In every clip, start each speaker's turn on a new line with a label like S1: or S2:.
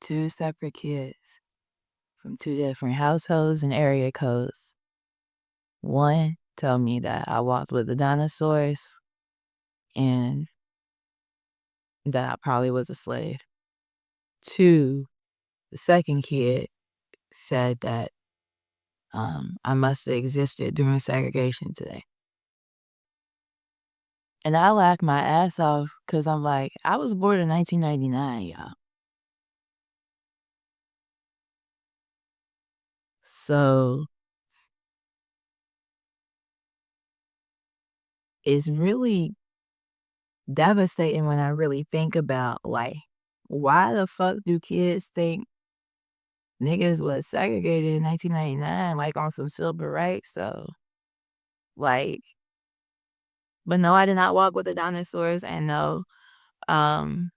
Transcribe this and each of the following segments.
S1: two separate kids from two different households and area codes. One told me that I walked with the dinosaurs and that I probably was a slave. Two, the second kid said that I must have existed during segregation today. And I laughed my ass off because I'm like, I was born in 1999, y'all. So it's really devastating when I really think about, like, why the fuck do kids think niggas was segregated in 1999, like, on some civil rights stuff? Like, but no, I did not walk with the dinosaurs, and no, um,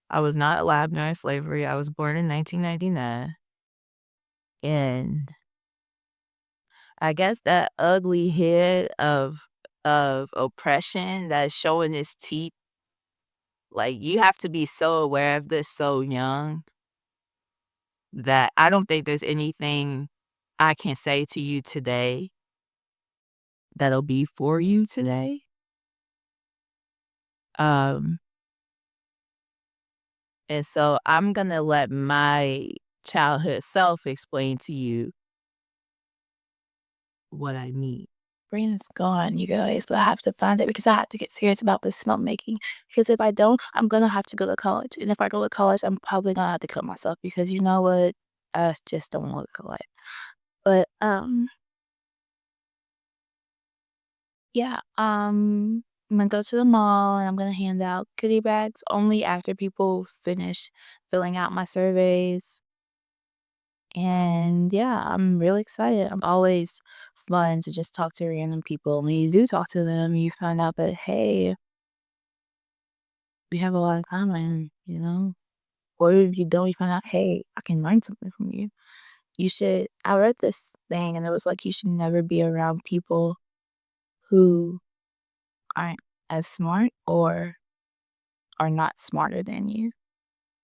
S1: I was not alive during slavery. I was born in 1999, and I guess that ugly head of oppression that's showing its teeth, like, you have to be so aware of this so young that I don't think there's anything I can say to you today that'll be for you today. Um, and so I'm gonna let my childhood self explain to you what I mean.
S2: Brain is gone, you guys. So I have to find it because I have to get serious about this smoke making. Because if I don't, I'm gonna have to go to college. And if I go to college, I'm probably gonna have to kill myself because you know what? I just don't look alike. But yeah, I'm gonna go to the mall and I'm gonna hand out goodie bags only after people finish filling out my surveys. And yeah, I'm really excited. I'm always fun to just talk to random people. When you do talk to them, you find out that, hey, we have a lot in common, you know? Or if you don't, you find out, hey, I can learn something from you. I read this thing and it was like, you should never be around people who aren't as smart or are not smarter than you.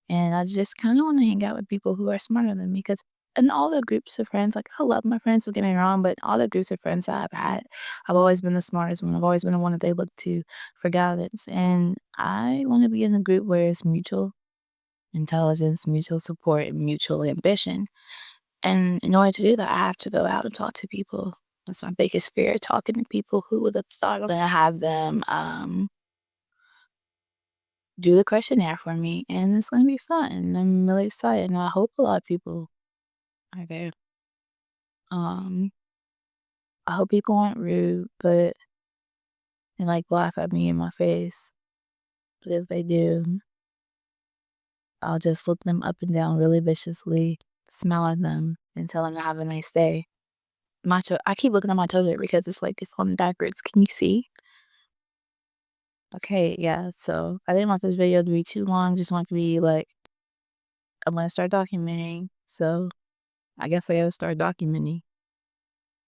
S2: And I just kind of want to hang out with people who are smarter than me because in all the groups of friends, like I love my friends, don't get me wrong, but all the groups of friends that I've had, I've always been the smartest one. I've always been the one that they look to for guidance. And I want to be in a group where it's mutual intelligence, mutual support, and mutual ambition. And in order to do that, I have to go out and talk to people. That's my biggest fear, talking to people. Who would have thought of gonna have them do the questionnaire for me, and it's gonna be fun. And I'm really excited, and I hope a lot of people are there. Um, I hope people aren't rude, but and like laugh at me in my face. But if they do, I'll just look them up and down really viciously, smile at them, and tell them to have a nice day. I keep looking at my toilet because it's like it's on backwards. Can you see? Okay, yeah. So I didn't want this video to be too long. Just want it to be like I'm gonna start documenting. So I guess I gotta start documenting.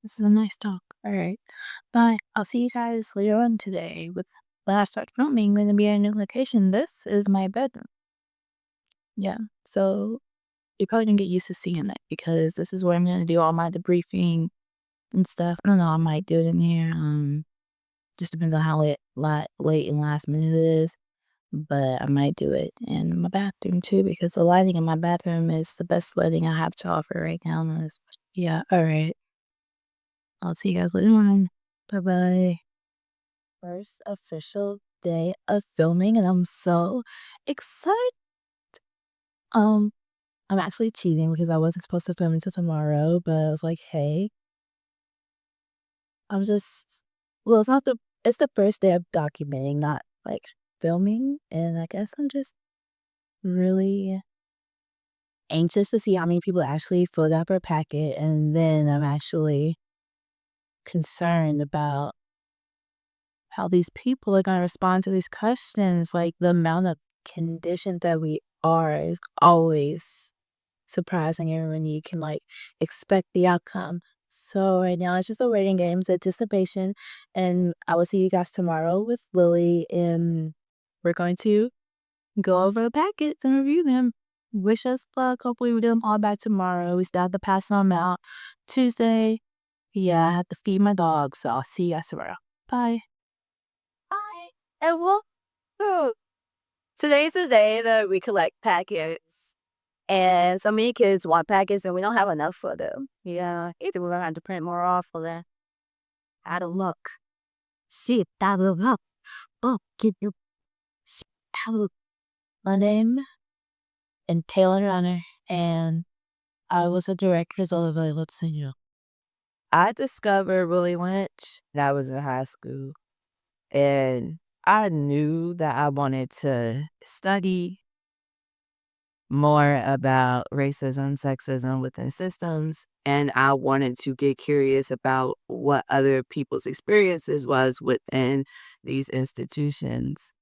S2: This is a nice talk. All right. Bye. I'll see you guys later on today with when I start filming. I'm gonna be at a new location. This is my bedroom. Yeah. So you're probably gonna get used to seeing it because this is where I'm gonna do all my debriefing and stuff. I don't know. I might do it in here. Just depends on how late and last minute it is. But I might do it in my bathroom too because the lighting in my bathroom is the best lighting I have to offer right now. Yeah. All right. I'll see you guys later on. Bye bye. First official day of filming, and I'm so excited. Um, I'm actually cheating because I wasn't supposed to film until tomorrow, but I was like, hey, I'm just well, it's the first day of documenting, not like filming, and I guess I'm just really anxious to see how many people actually filled out our packet, and then I'm actually concerned about how these people are gonna respond to these questions. Like, the amount of conditions that we are is always surprising everyone. You can, like, expect the outcome. So right now, it's just the waiting games, anticipation, and I will see you guys tomorrow with Lily, and we're going to go over the packets and review them. Wish us luck. Hopefully we get them all back tomorrow. We still have to pass them out. Tuesday, yeah, I have to feed my dog, so I'll see you guys tomorrow. Bye.
S1: Bye. And today's the day that we collect packets. And so many kids want packets and we don't have enough for them.
S2: Yeah, either we're gonna have to print more off or then out of luck. See if that will help. Oh, give you my name and Taylor Runner, and I was a direct result of Violet syndrome.
S1: I discovered Willie Lynch. That was in high school. And I knew that I wanted to study more about racism, sexism within systems. And I wanted to get curious about what other people's experiences was within these institutions.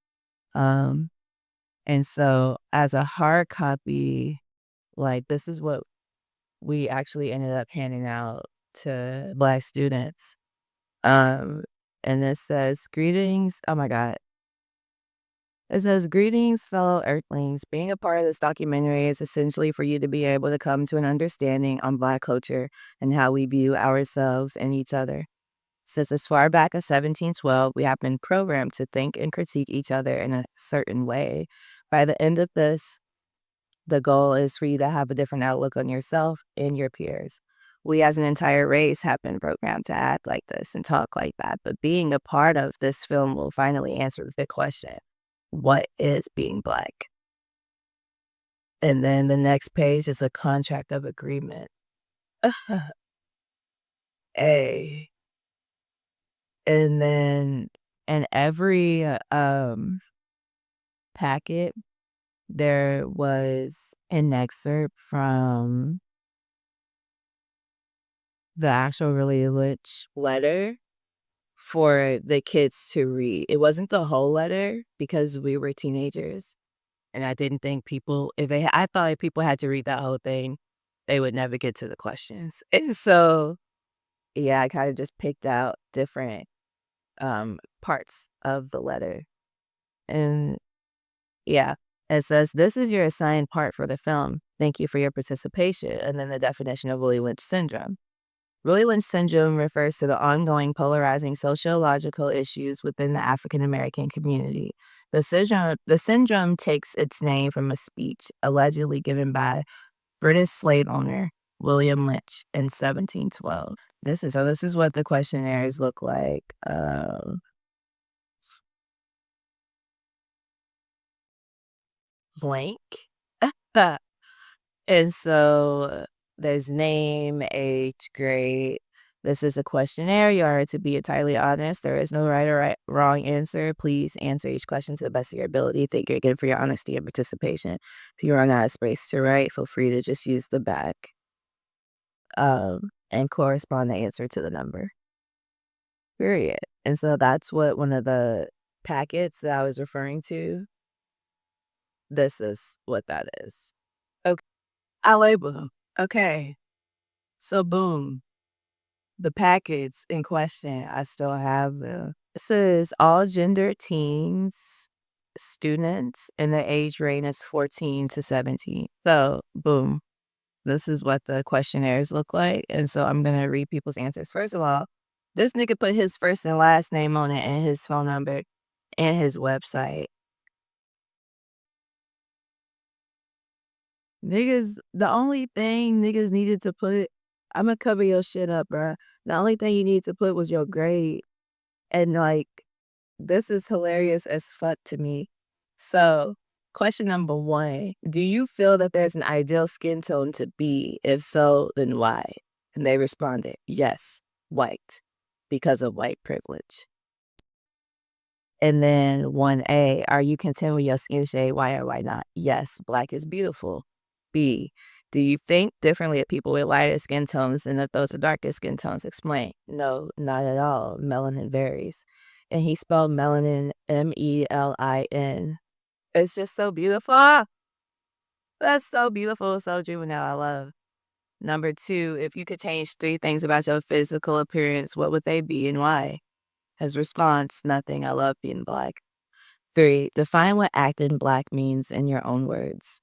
S1: Um, and so as a hard copy, like this is what we actually ended up handing out to Black students. Um, and it says, greetings. Oh my God. It says, greetings, fellow Earthlings. Being a part of this documentary is essentially for you to be able to come to an understanding on Black culture and how we view ourselves and each other. Since as far back as 1712, we have been programmed to think and critique each other in a certain way. By the end of this, the goal is for you to have a different outlook on yourself and your peers. We as an entire race have been programmed to act like this and talk like that, but being a part of this film will finally answer the big question: what is being Black? And then the next page is a contract of agreement. A. And then in every packet, there was an excerpt from the actual Willie Lynch letter for the kids to read. It wasn't the whole letter because we were teenagers, and I didn't think people, I thought if people had to read that whole thing, they would never get to the questions. And so, yeah, I kind of just picked out different parts of the letter. And yeah, it says, this is your assigned part for the film. Thank you for your participation. And then the definition of Willie Lynch syndrome. Willie Lynch syndrome refers to the ongoing polarizing sociological issues within the African American community. The syndrome takes its name from a speech allegedly given by British slave owner William Lynch in 1712. This is what the questionnaires look like. Blank. And so there's name, age, grade. This is a questionnaire. You are to be entirely honest. There is no wrong answer. Please answer each question to the best of your ability. Thank you again for your honesty and participation. If you run out of space to write, feel free to just use the back and correspond the answer to the number. Period. And so that's what one of the packets that I was referring to, this is what that is. Okay. I label. Okay. So boom. The packets in question, I still have them. This is all gender teens, students, and the age range is 14 to 17. So boom. This is what the questionnaires look like. And so I'm going to read people's answers. First of all, this nigga put his first and last name on it and his phone number and his website. Niggas, the only thing niggas needed to put, I'm gonna cover your shit up, bruh. The only thing you need to put was your grade. And like, this is hilarious as fuck to me. So, question number 1, do you feel that there's an ideal skin tone to be? If so, then why? And they responded, yes, white, because of white privilege. And then 1A, are you content with your skin shade? Why or why not? Yes, Black is beautiful. B, do you think differently of people with lighter skin tones than if those with darker skin tones? Explain. No, not at all. Melanin varies. And he spelled melanin MELIN. It's just so beautiful. That's so beautiful, so juvenile. I love. Number 2, if you could change 3 things about your physical appearance, what would they be and why? His response, nothing. I love being Black. 3, define what acting Black means in your own words.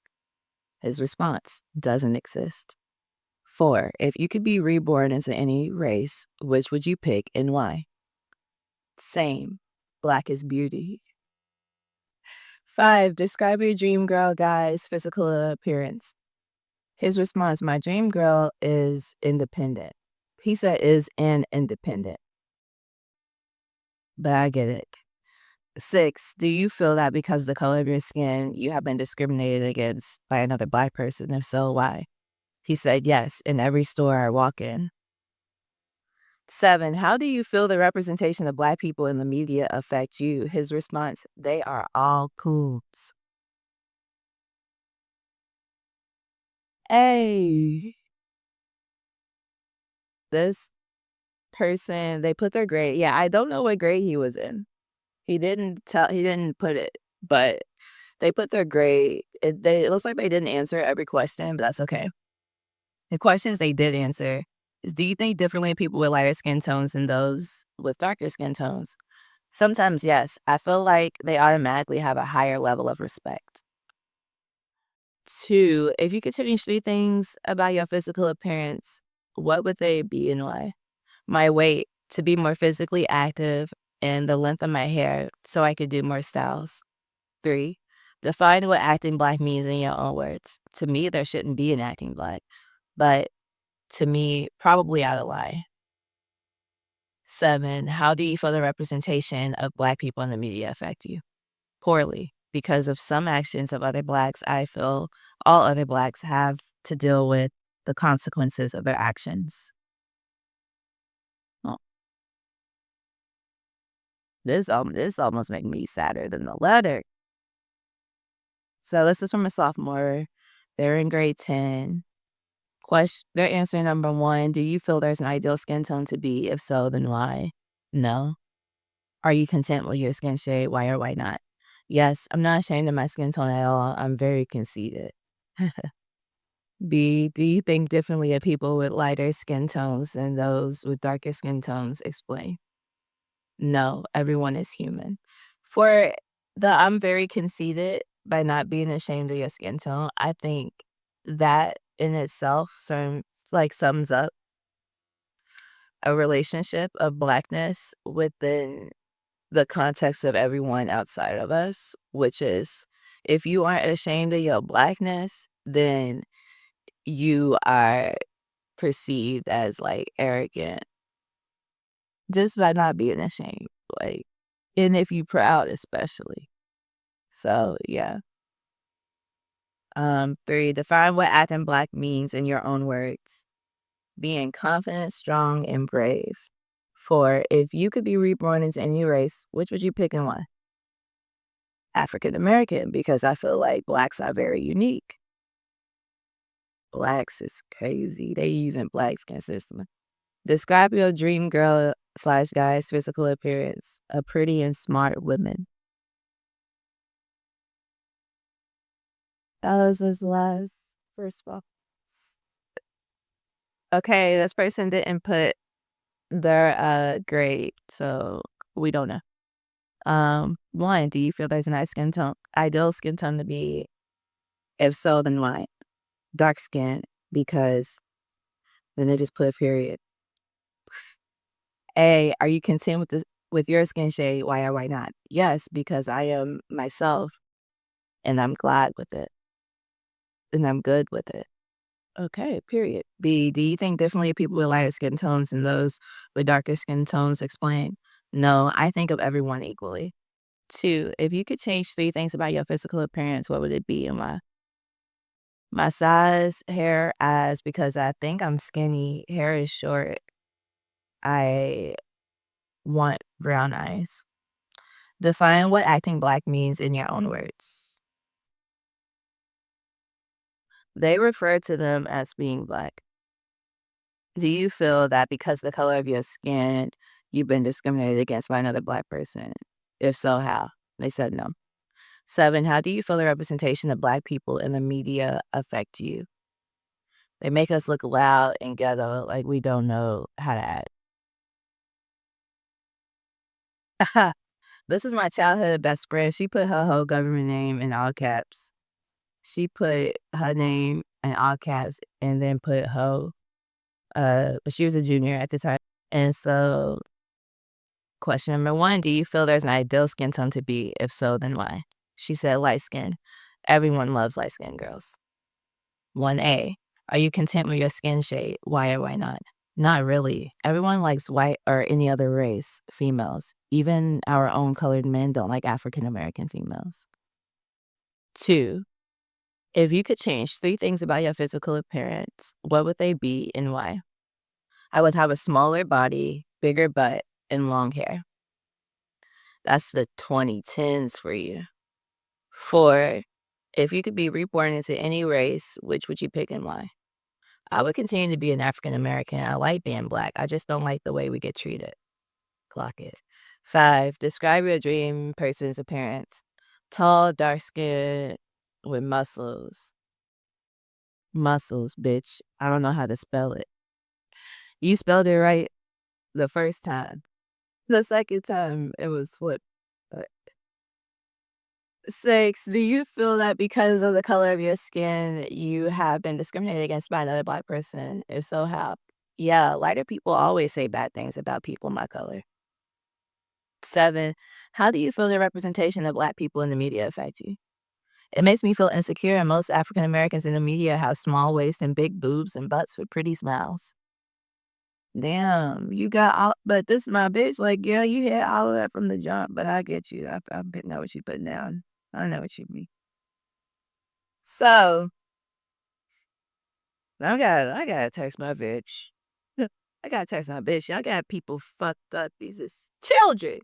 S1: His response, doesn't exist. 4, if you could be reborn into any race, which would you pick and why? Same. Black is beauty. 5, describe your dream girl guy's physical appearance. His response, my dream girl is independent. He said is an independent. But I get it. 6, do you feel that because of the color of your skin, you have been discriminated against by another Black person? If so, why? He said, yes, in every store I walk in. 7, how do you feel the representation of Black people in the media affect you? His response, they are all cools. Hey, this person, they put their grade. Yeah, I don't know what grade he was in. He didn't put it, but they put their grade. It looks like they didn't answer every question, but that's okay. The questions they did answer is, do you think differently of people with lighter skin tones than those with darker skin tones? Sometimes, yes. I feel like they automatically have a higher level of respect. 2, if you could change 3 things about your physical appearance, what would they be and why? My weight, to be more physically active, and the length of my hair so I could do more styles. 3, define what acting Black means in your own words. To me, there shouldn't be an acting Black, but to me, probably out of lie. 7, how do you feel the representation of Black people in the media affect you? Poorly. Because of some actions of other Blacks, I feel all other Blacks have to deal with the consequences of their actions. Oh, this almost made me sadder than the letter. So this is from a sophomore. They're in grade 10. They're answering number 1. Do you feel there's an ideal skin tone to be? If so, then why? No. Are you content with your skin shade? Why or why not? Yes, I'm not ashamed of my skin tone at all. I'm very conceited. B, do you think differently of people with lighter skin tones than those with darker skin tones? Explain. No, everyone is human. For I'm very conceited by not being ashamed of your skin tone. I think that in itself sums up a relationship of Blackness within the context of everyone outside of us, which is, if you aren't ashamed of your Blackness, then you are perceived as, like, arrogant just by not being ashamed, like, and if you proud especially. So, yeah. 3, define what acting Black means in your own words. Being confident, strong, and brave. 4, if you could be reborn into any race, which would you pick and why? African American, because I feel like Blacks are very unique. Blacks is crazy. They using Blacks consistently. Describe your dream girl / guy's physical appearance. A pretty and smart woman. That was his last first of all. Okay, this person didn't put their grade, so we don't know. 1, do you feel there's a nice skin tone, ideal skin tone to be? If so, then why? Dark skin, because then they just put a period. A, are you content with your skin shade? Why or why not? Yes, because I am myself and I'm glad with it and I'm good with it. Okay, period. B, do you think differently of people with lighter skin tones and those with darker skin tones? Explain. No, I think of everyone equally. 2, if you could change 3 things about your physical appearance, what would it be and why? My size, hair, eyes, because I think I'm skinny. Hair is short. I want brown eyes. Define what acting Black means in your own words. They refer to them as being Black. Do you feel that because the color of your skin, you've been discriminated against by another Black person? If so, how? They said no. 7, how do you feel the representation of Black people in the media affect you? They make us look loud and ghetto like we don't know how to act. This is my childhood best friend. She put her whole government name in all caps. She put her name in all caps and then put hoe. But she was a junior at the time. And so, question number 1, do you feel there's an ideal skin tone to be? If so, then why? She said light skin. Everyone loves light skinned girls. 1A, are you content with your skin shade? Why or why not? Not really. Everyone likes white or any other race, females. Even our own colored men don't like African American females. 2, if you could change 3 things about your physical appearance, what would they be and why? I would have a smaller body, bigger butt, and long hair. That's the 2010s for you. 4, if you could be reborn into any race, which would you pick and why? I would continue to be an African American. I like being black. I just don't like the way we get treated. Clock it. 5, describe your dream person's appearance. Tall, dark skin with muscles. Muscles, bitch. I don't know how to spell it. You spelled it right the first time. The second time, it was flipped. 6, do you feel that because of the color of your skin, you have been discriminated against by another Black person? If so, how? Yeah, lighter people always say bad things about people my color. 7, how do you feel the representation of Black people in the media affect you? It makes me feel insecure, and most African Americans in the media have small waists and big boobs and butts with pretty smiles. Damn, you got all, but this is my bitch. Like, yeah, you had all of that from the jump, but I get you. I know what you putting down. I know what you mean. So, I gotta text my bitch. I gotta text my bitch. Y'all got people fucked up. These is children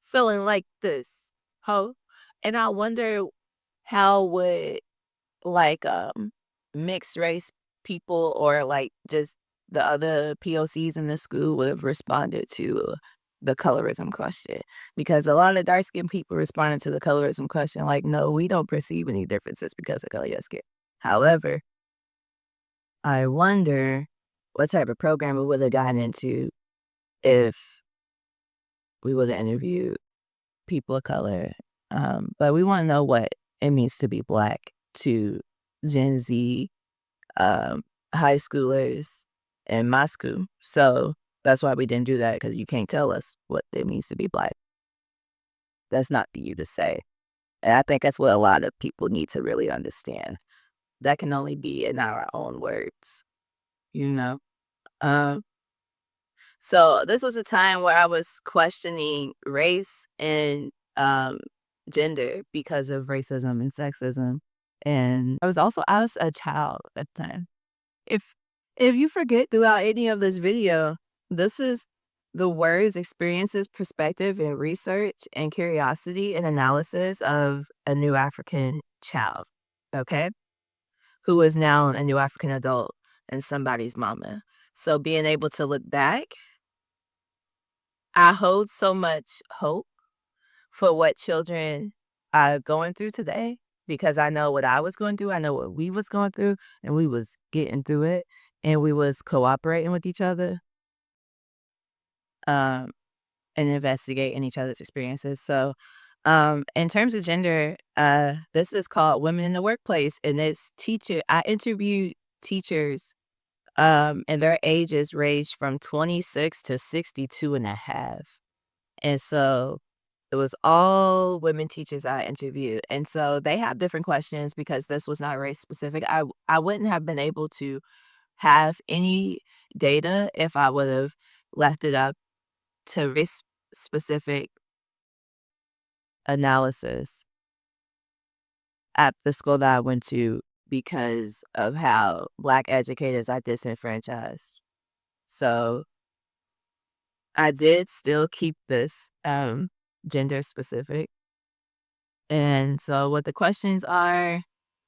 S1: feeling like this, ho. And I wonder how would like mixed race people or like just the other POCs in the school would have responded to the colorism question, because a lot of dark skinned people responded to the colorism question like, no, we don't perceive any differences because of color of your skin. However, I wonder what type of program we would have gotten into if we would have interviewed people of color. But we want to know what it means to be Black to Gen Z, high schoolers in my school. So that's why we didn't do that, because you can't tell us what it means to be Black. That's not for you to say. And I think that's what a lot of people need to really understand. That can only be in our own words, you know? Um, so this was a time where I was questioning race and gender because of racism and sexism. And I was a child at the time. If if you forget throughout any of this video, this is the words, experiences, perspective, and research and curiosity and analysis of a new African child, okay? Who is now a new African adult and somebody's mama. So being able to look back, I hold so much hope for what children are going through today, because I know what I was going through. I know what we was going through, and we was getting through it, and we was cooperating with each other, um, and investigating each other's experiences. So, in terms of gender, this is called Women in the Workplace, and I interviewed teachers, and their ages ranged from 26 to 62 and a half. And so it was all women teachers I interviewed. And so they have different questions because this was not race specific. I wouldn't have been able to have any data if I would have left it up to race specific analysis at the school that I went to, because of how Black educators are disenfranchised. So I did still keep this gender specific. And so what the questions are,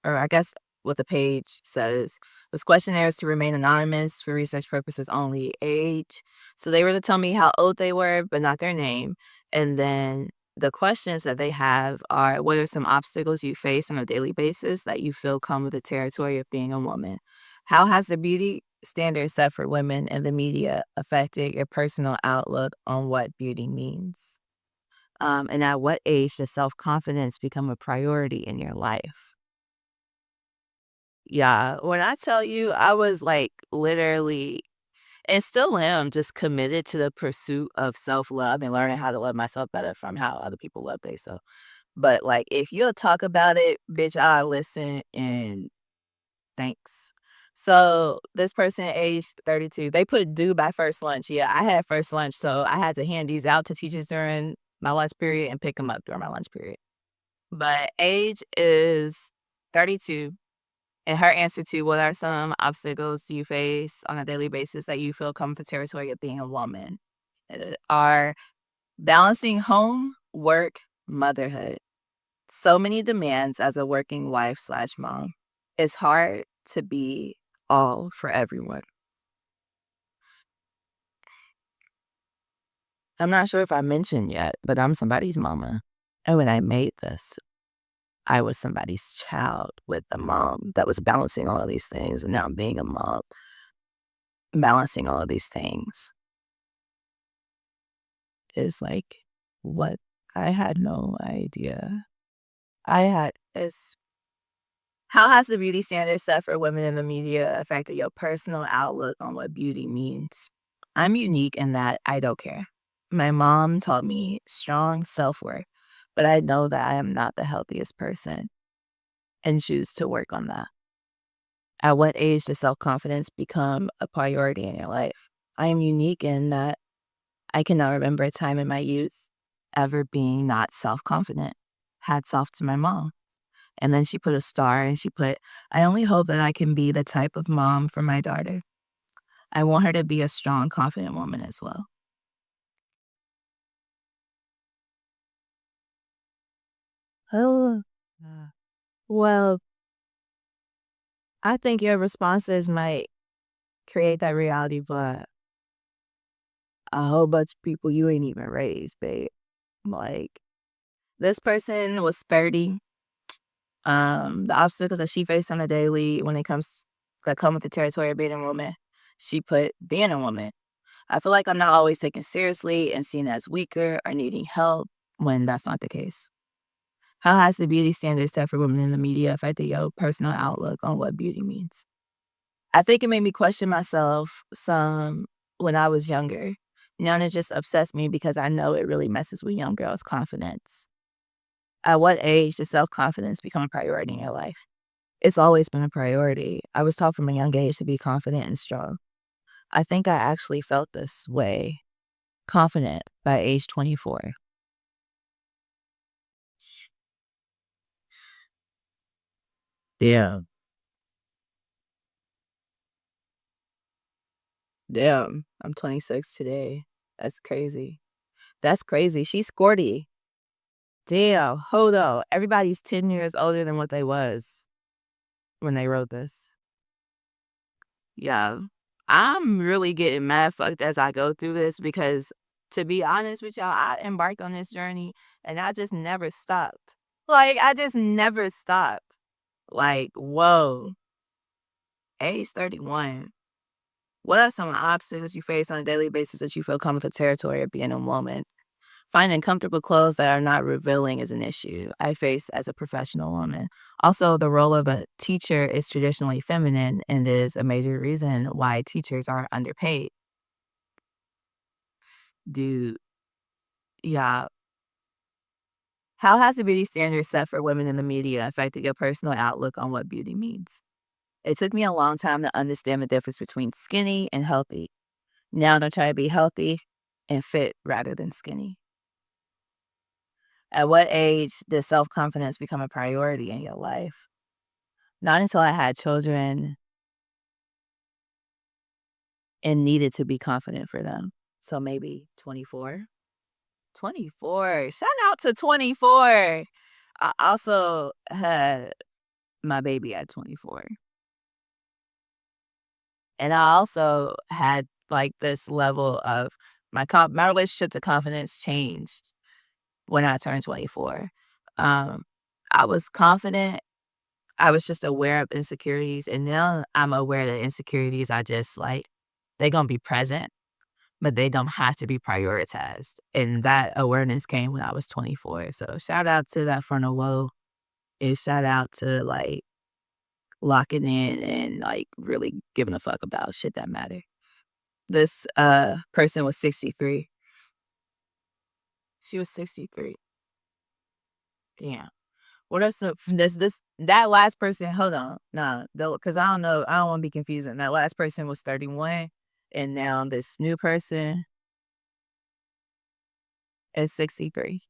S1: or I guess what the page says, this questionnaire is to remain anonymous for research purposes only. Age. So they were to tell me how old they were, but not their name. And then the questions that they have are, what are some obstacles you face on a daily basis that you feel come with the territory of being a woman? How has the beauty standard set for women in the media affected your personal outlook on what beauty means? And at what age does self-confidence become a priority in your life? Yeah, when I tell you I was, like, literally and still am just committed to the pursuit of self-love and learning how to love myself better from how other people love theyself. But, like, if you'll talk about it, bitch, I'll listen and thanks. So, this person aged 32, they put due by first lunch. Yeah, I had first lunch, so I had to hand these out to teachers during my lunch period and pick them up during my lunch period. But age is 32, and her answer to what are some obstacles you face on a daily basis that you feel come with the territory of being a woman? Are balancing home, work, motherhood. So many demands as a working wife slash mom. It's hard to be all for everyone. I'm not sure if I mentioned yet, but I'm somebody's mama. And when I made this, I was somebody's child with a mom that was balancing all of these things. And now I'm being a mom, balancing all of these things is like what I had no idea. I had is how has the beauty standard set for women in the media affected your personal outlook on what beauty means? I'm unique in that I don't care. My mom taught me strong self worth, but I know that I am not the healthiest person and choose to work on that. At what age does self confidence become a priority in your life? I am unique in that I cannot remember a time in my youth ever being not self confident. Hats off to my mom. And then she put a star and she put, I only hope that I can be the type of mom for my daughter. I want her to be a strong, confident woman as well. Oh, well, I think your responses might create that reality, but a whole bunch of people you ain't even raised, babe. Like, this person was 30. The obstacles that she faced on a daily when it comes that come with the territory of being a woman, she put being a woman. I feel like I'm not always taken seriously and seen as weaker or needing help when that's not the case. How has the beauty standard set for women in the media affected your personal outlook on what beauty means? I think it made me question myself some when I was younger. Now it just upsets me because I know it really messes with young girls' confidence. At what age does self confidence become a priority in your life? It's always been a priority. I was taught from a young age to be confident and strong. I think I actually felt this way, confident, by age 24. Damn. Damn. I'm 26 today. That's crazy. That's crazy. She's sporty. Damn. Hold on. Everybody's 10 years older than what they was when they wrote this. Yeah. I'm really getting mad fucked as I go through this because to be honest with y'all, I embarked on this journey and I just never stopped. Like, I just never stopped. Like, whoa, age 31. What are some obstacles you face on a daily basis that you feel come with the territory of being a woman? Finding comfortable clothes that are not revealing is an issue I face as a professional woman. Also, the role of a teacher is traditionally feminine and is a major reason why teachers are underpaid. Dude, yeah. How has the beauty standard set for women in the media affected your personal outlook on what beauty means? It took me a long time to understand the difference between skinny and healthy. Now I try to be healthy and fit rather than skinny. At what age does self confidence become a priority in your life? Not until I had children and needed to be confident for them. So maybe 24. 24. Shout out to 24. I also had my baby at 24. And I also had like this level of my relationship to confidence changed when I turned 24. Um, I was confident. I was just aware of insecurities, and now I'm aware that insecurities are just like they're gonna be present, but they don't have to be prioritized. And that awareness came when I was 24. So shout out to that frontal lobe, and shout out to like locking in and, like, really giving a fuck about shit that matter. This, person was 63. She was 63. Damn. What are some this that last person hold on, nah, because I don't know, I don't wanna be confusing. That last person was 31, and now this new person is 63.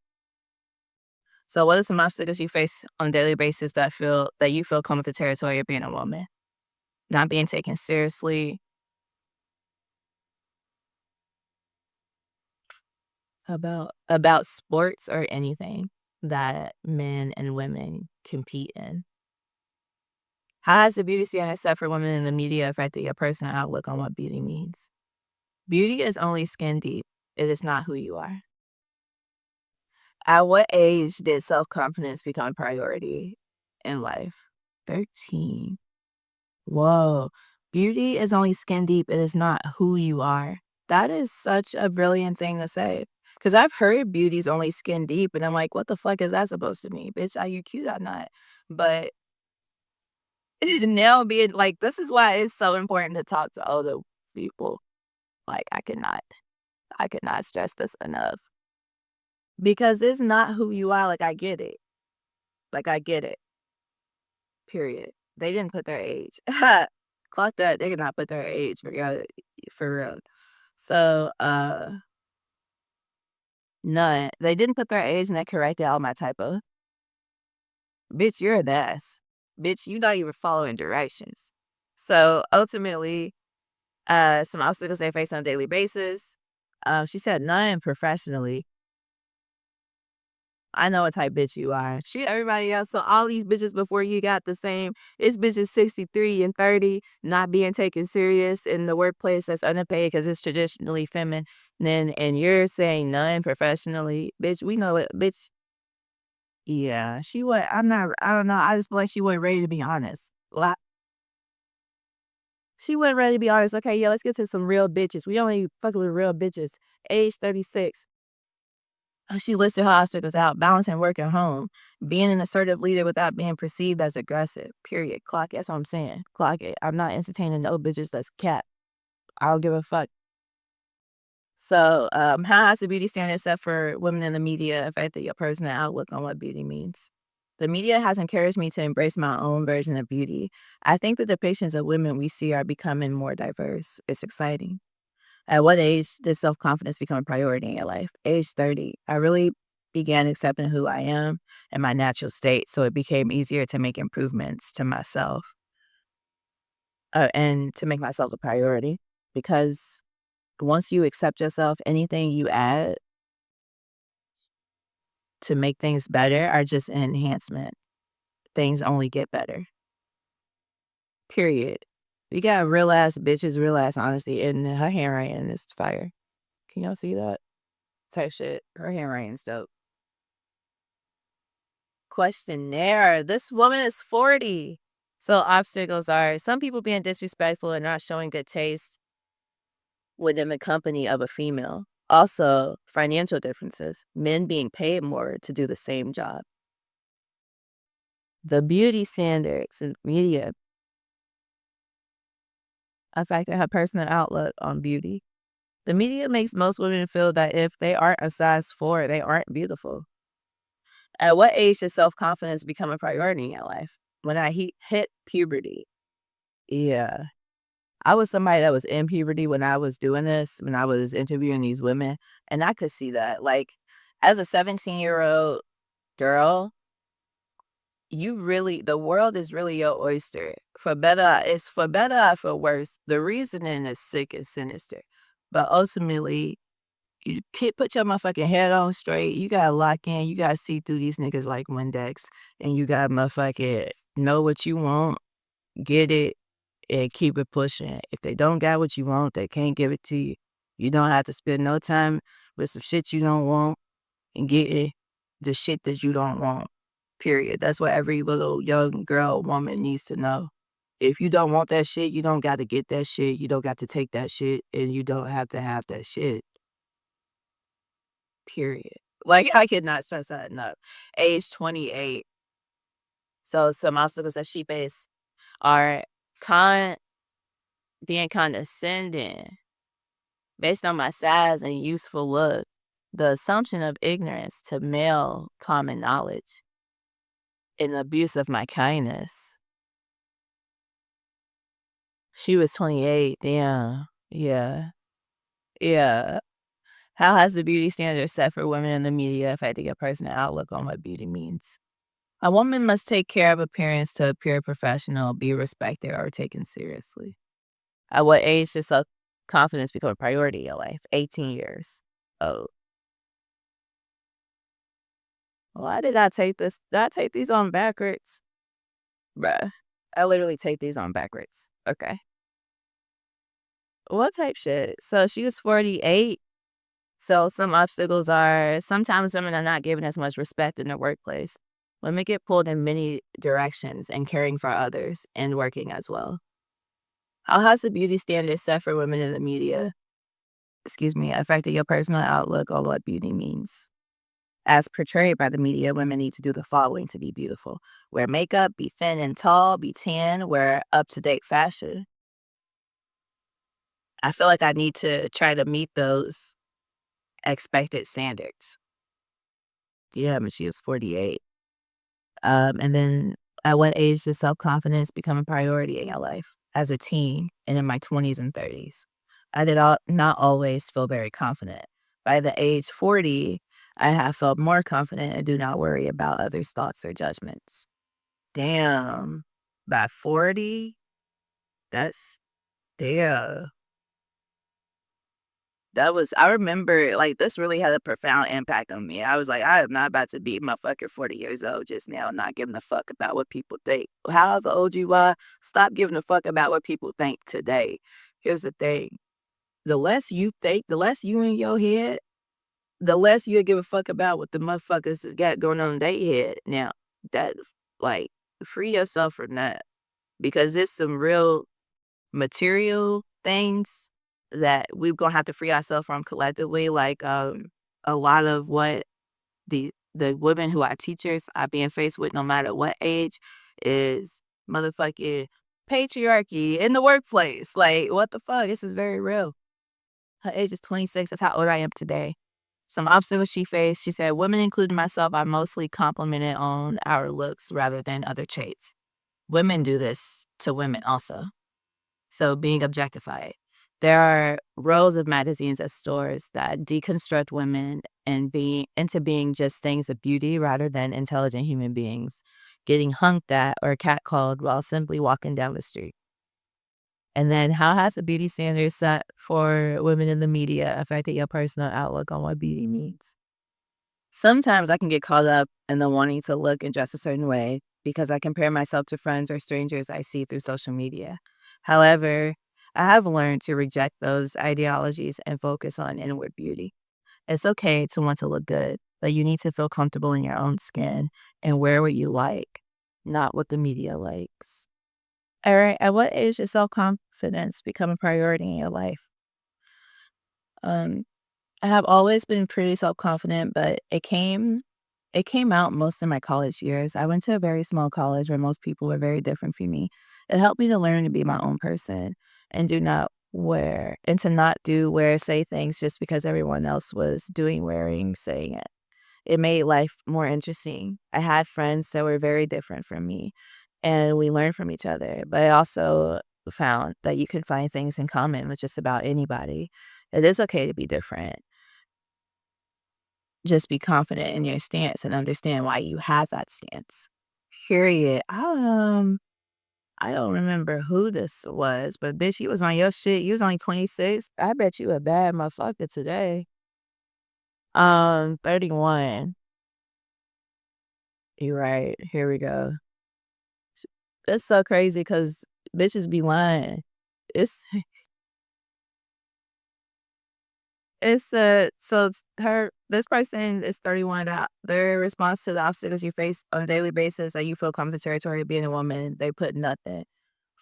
S1: So what are some obstacles you face on a daily basis that you feel come with the territory of being a woman? Not being taken seriously about sports or anything that men and women compete in. How has the beauty standard set for women in the media affected your personal outlook on what beauty means? Beauty is only skin deep. It is not who you are. At what age did self-confidence become a priority in life? 13. Whoa. Beauty is only skin deep. It is not who you are. That is such a brilliant thing to say. Because I've heard beauty's only skin deep, and I'm like, what the fuck is that supposed to mean? Bitch, are you cute or not? But now being like, this is why it's so important to talk to older people. Like, I could not stress this enough. Because it's not who you are. Like, I get it. Like, I get it. Period. They didn't put their age. Clock that. They did not put their age for real. For real. So, none. They didn't put their age and that corrected all my typo. Bitch, you're an ass. Bitch, you not even following directions. So ultimately, some obstacles they face on a daily basis. She said none professionally. I know what type bitch you are. Shit, everybody else. So all these bitches before you got the same. This bitch is 63 and 30, not being taken serious in the workplace that's underpaid because it's traditionally feminine. And you're saying none professionally. Bitch, we know it. Bitch, yeah, she was. I don't know. I just feel like she wasn't ready to be honest. She wasn't ready to be honest. Okay, yeah, let's get to some real bitches. We only fucking with real bitches. Age 36. She listed her obstacles out, balancing work and home, being an assertive leader without being perceived as aggressive. Period. Clock it. That's what I'm saying. Clock it. I'm not entertaining no bitches that's cat. I don't give a fuck. So, how has the beauty standard set for women in the media affected your personal outlook on what beauty means? The media has encouraged me to embrace my own version of beauty. I think the depictions of women we see are becoming more diverse. It's exciting. At what age did self confidence become a priority in your life? Age 30. I really began accepting who I am and my natural state, so it became easier to make improvements to myself and to make myself a priority. Because once you accept yourself, anything you add to make things better are just an enhancement. Things only get better. Period. You got real ass bitches, real ass honesty, and her handwriting is fire. Can y'all see that? Type shit. Her handwriting's dope. Questionnaire. This woman is 40. So obstacles are some people being disrespectful and not showing good taste within the company of a female. Also, financial differences. Men being paid more to do the same job. The beauty standards and media affected her personal outlook on beauty. The media makes most women feel that if they aren't a size 4, they aren't beautiful. At what age does self-confidence become a priority in your life? When I hit puberty. Yeah. I was somebody that was in puberty when I was doing this, when I was interviewing these women, and I could see that. Like, as a 17-year-old girl, the world is really your oyster. It's for better or for worse. The reasoning is sick and sinister. But ultimately, you can't put your motherfucking head on straight. You gotta lock in. You gotta see through these niggas like Windex. And you gotta motherfucking know what you want, get it, and keep it pushing. If they don't got what you want, they can't give it to you. You don't have to spend no time with some shit you don't want and getting the shit that you don't want. Period. That's what every little young girl, woman needs to know. If you don't want that shit, you don't got to get that shit. You don't got to take that shit, and you don't have to have that shit. Period. Like, I cannot stress that enough. Age 28. So some obstacles that she faced are being condescending based on my size and youthful look, the assumption of ignorance to male common knowledge, and abuse of my kindness. She was 28, damn. Yeah. Yeah. How has the beauty standard set for women in the media affected your personal outlook on what beauty means? A woman must take care of appearance to appear professional, be respected, or taken seriously. At what age does self-confidence become a priority in your life? 18 years. Oh, why did I take this? Did I take these on backwards? Bruh, I literally take these on backwards. Okay. What type shit? So she was 48. So some obstacles are sometimes women are not given as much respect in the workplace. Women get pulled in many directions in caring for others and working as well. How has the beauty standard set for women in the media, affected your personal outlook on what beauty means? As portrayed by the media, women need to do the following to be beautiful: wear makeup, be thin and tall, be tan, wear up to date fashion. I feel like I need to try to meet those expected standards. Yeah, but she is 48. And then at what age does self confidence become a priority in your life? As a teen and in my 20s and 30s. I did not always feel very confident. By the age 40, I have felt more confident and do not worry about others' thoughts or judgments. Damn. By 40? That's, damn. I remember, like, this really had a profound impact on me. I was like, I am not about to be motherfucker 40 years old just now, not giving a fuck about what people think. However old you are, stop giving a fuck about what people think today. Here's the thing: the less you think, the less you in your head, the less you'll give a fuck about what the motherfuckers has got going on in their head. Now, that, like, free yourself from that because it's some real material things that we're gonna have to free ourselves from collectively. Like, a lot of what the women who are teachers are being faced with, no matter what age, is motherfucking patriarchy in the workplace. Like, what the fuck? This is very real. Her age is 26. That's how old I am today. Some obstacles she faced. She said, women, including myself, are mostly complimented on our looks rather than other traits. Women do this to women also. So being objectified. There are rows of magazines at stores that deconstruct women and into being just things of beauty rather than intelligent human beings, getting hunked at or catcalled while simply walking down the street. And then how has the beauty standard set for women in the media affected your personal outlook on what beauty means? Sometimes I can get caught up in the wanting to look and dress a certain way because I compare myself to friends or strangers I see through social media. However, I have learned to reject those ideologies and focus on inward beauty. It's okay to want to look good, but you need to feel comfortable in your own skin and wear what you like, not what the media likes. All right. At what age does self confidence become a priority in your life? Um, I have always been pretty self-confident, but it came out most of my college years. I went to a very small college where most people were very different from me. It helped me to learn to be my own person and to not do, wear, say things just because everyone else was doing, wearing, saying it. It made life more interesting. I had friends that were very different from me, and we learned from each other. But I also found that you can find things in common with just about anybody. It is okay to be different. Just be confident in your stance and understand why you have that stance. Period. I don't remember who this was, but bitch, you was on your shit. You was only 26. I bet you a bad motherfucker today. 31. You're right. Here we go. That's so crazy because bitches be lying. It's this person is 31. Their response to the obstacles you face on a daily basis that you feel comes to territory of being a woman, they put nothing.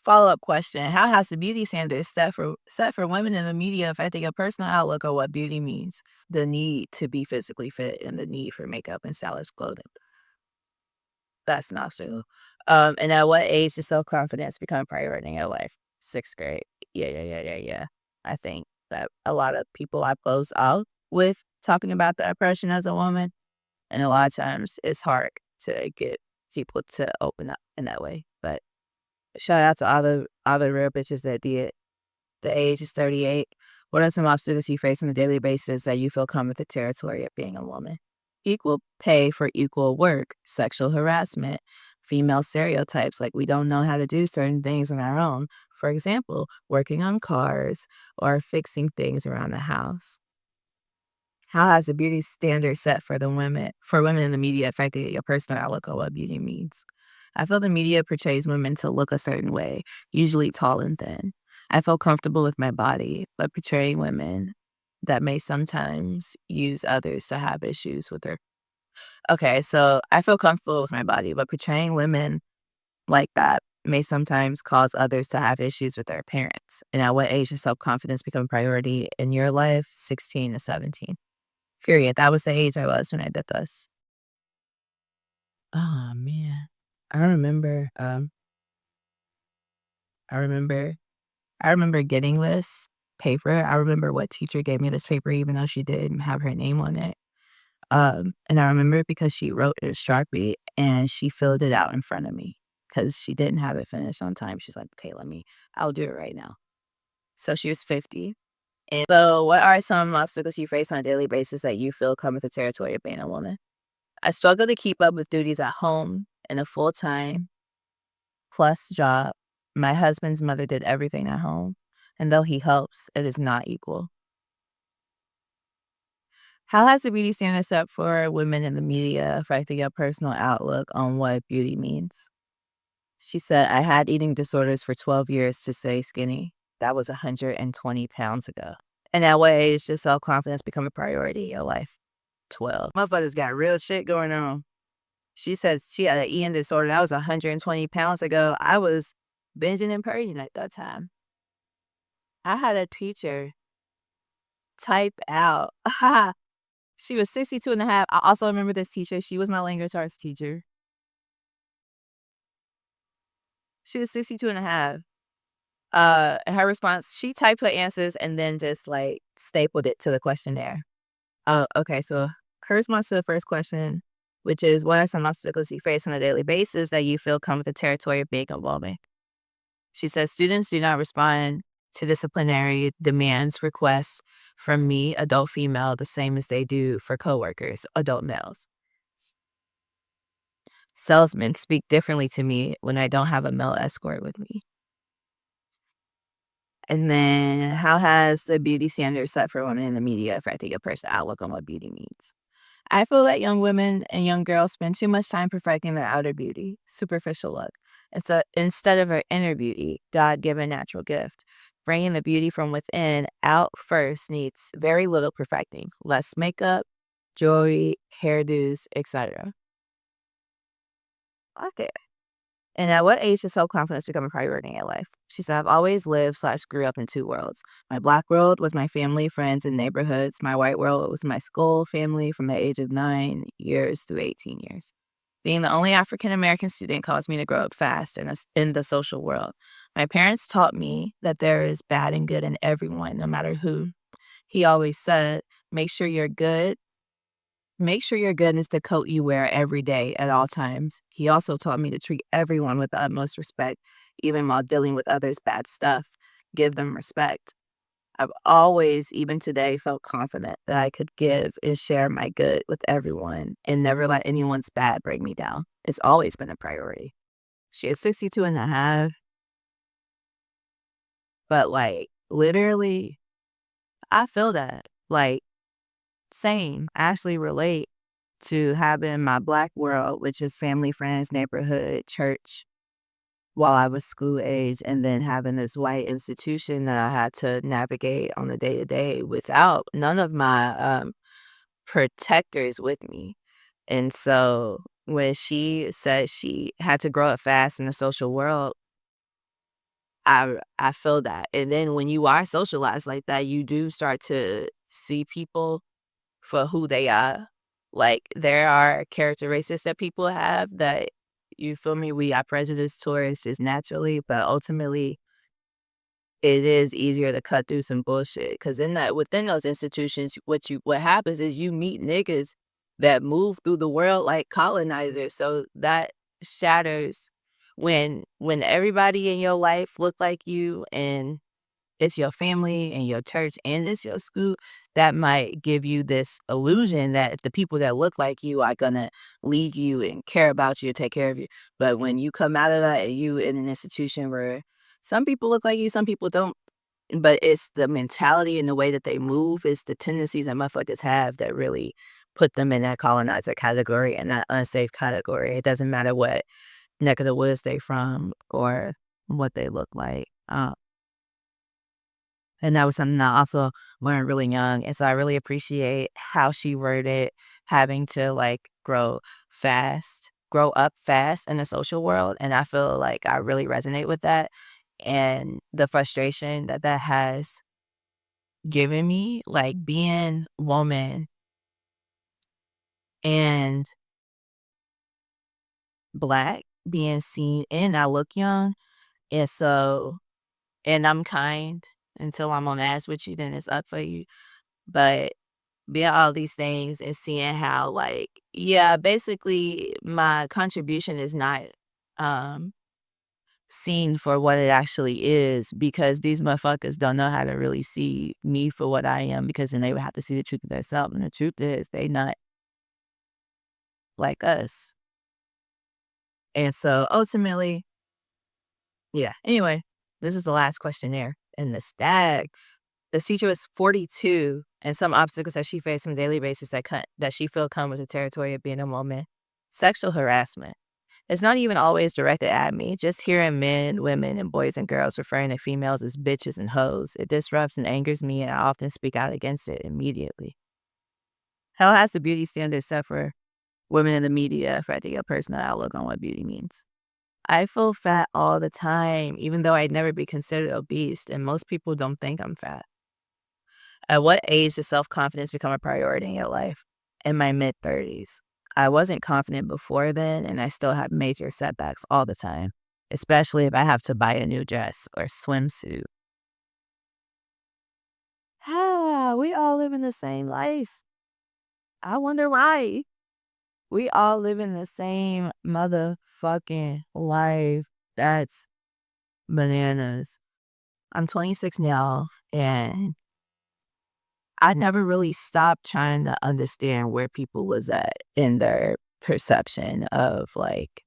S1: Follow-up question: how has the beauty standard set for women in the media affecting your personal outlook on what beauty means? The need to be physically fit and the need for makeup and stylish clothing. That's an obstacle. And at what age does self-confidence become a priority in your life? 6th grade. Yeah. I think that a lot of people I close out with talking about the oppression as a woman, and a lot of times it's hard to get people to open up in that way. But shout out to all the real bitches that did. The age is 38. What are some obstacles you face on a daily basis that you feel come with the territory of being a woman? Equal pay for equal work, sexual harassment, female stereotypes, like we don't know how to do certain things on our own. For example, working on cars or fixing things around the house. How has the beauty standard set for women in the media affected your personal outlook on what beauty means? I feel the media portrays women to look a certain way, usually tall and thin. I feel comfortable with my body, but portraying women that may sometimes use others to have issues with their. Okay, so I feel comfortable with my body, but portraying women like that may sometimes cause others to have issues with their appearance. And at what age does self confidence become a priority in your life? 16 to 17. Period. That was the age I was when I did this. Oh, man. I remember, I remember I remember getting this paper. I remember what teacher gave me this paper even though she didn't have her name on it. And I remember it because she wrote it in Sharpie and she filled it out in front of me because she didn't have it finished on time. She's like, "Okay, I'll do it right now." So she was 50. And so what are some obstacles you face on a daily basis that you feel come with the territory of being a woman? I struggle to keep up with duties at home in a full-time plus job. My husband's mother did everything at home, and though he helps, it is not equal. How has the beauty standard set for women in the media affected your personal outlook on what beauty means? She said, I had eating disorders for 12 years to stay skinny. That was 120 pounds ago. And at what age does self confidence become a priority in your life? 12. Motherfuckers got real shit going on. She says she had an eating disorder. That was 120 pounds ago. I was binging and purging at that time. I had a teacher type out. She was 62 and a half. I also remember this teacher. She was my language arts teacher. She was 62 and a half. Her response, she typed her answers and then just like stapled it to the questionnaire. Okay, so her response to the first question, which is what are some obstacles you face on a daily basis that you feel come with the territory of being a woman? She says students do not respond to disciplinary demands, requests from me, adult female, the same as they do for coworkers, adult males. Salesmen speak differently to me when I don't have a male escort with me. And then how has the beauty standard set for women in the media affected your personal outlook on what beauty means? I feel that young women and young girls spend too much time perfecting their outer beauty, superficial look. Instead of her inner beauty, God given natural gift. Bringing the beauty from within out first needs very little perfecting, less makeup, jewelry, hairdos, etc. Okay. And at what age does self confidence become a priority in your life? She said, I've always lived/grew up in two worlds. My black world was my family, friends, and neighborhoods. My white world was my school, family from the age of 9 years through 18 years. Being the only African American student caused me to grow up fast in the social world. My parents taught me that there is bad and good in everyone, no matter who. He always said, make sure you're good. Make sure your good is the coat you wear every day at all times. He also taught me to treat everyone with the utmost respect, even while dealing with others' bad stuff. Give them respect. I've always, even today, felt confident that I could give and share my good with everyone and never let anyone's bad bring me down. It's always been a priority. She is 62 and a half, but like literally, I feel that. Like, same. I actually relate to having my black world, which is family, friends, neighborhood, church, while I was school age, and then having this white institution that I had to navigate on the day to day without none of my protectors with me. And so when she said she had to grow up fast in the social world, I feel that. And then when you are socialized like that, you do start to see people for who they are. Like there are characteristics that people have that you feel me? We are prejudiced towards just naturally, but ultimately it is easier to cut through some bullshit because in that within those institutions, what happens is you meet niggas that move through the world like colonizers. So that shatters when everybody in your life look like you and it's your family and your church and it's your school, that might give you this illusion that the people that look like you are gonna lead you and care about you, take care of you. But when you come out of that and you in an institution where some people look like you, some people don't, but it's the mentality and the way that they move, it's the tendencies that motherfuckers have that really put them in that colonizer category and that unsafe category. It doesn't matter what neck of the woods they from or what they look like. And that was something I also learned really young, and so I really appreciate how she worded having to, like, grow up fast in the social world, and I feel like I really resonate with that, and the frustration that that has given me, like, being woman and Black, being seen and I look young, and so and I'm kind until I'm on ass with you, then it's up for you, but being all these things and seeing how like yeah, basically my contribution is not um seen for what it actually is because these motherfuckers don't know how to really see me for what I am because then they would have to see the truth of themselves. And the truth is they not like us. And so ultimately, yeah. Anyway, this is the last questionnaire. And the teacher was 42 and some obstacles that she faced on a daily basis that she felt come with the territory of being a woman. Sexual harassment. It's not even always directed at me. Just hearing men, women, and boys and girls referring to females as bitches and hoes. It disrupts and angers me, and I often speak out against it immediately. How has the beauty standard set for women in the media affecting your personal outlook on what beauty means? I feel fat all the time, even though I'd never be considered obese, and most people don't think I'm fat. At what age does self-confidence become a priority in your life? In my mid-30s. I wasn't confident before then, and I still have major setbacks all the time, especially if I have to buy a new dress or swimsuit. We all live in the same life. I wonder why. We all live in the same motherfucking life. That's bananas. I'm 26 now, and I never really stopped trying to understand where people was at in their perception of, like,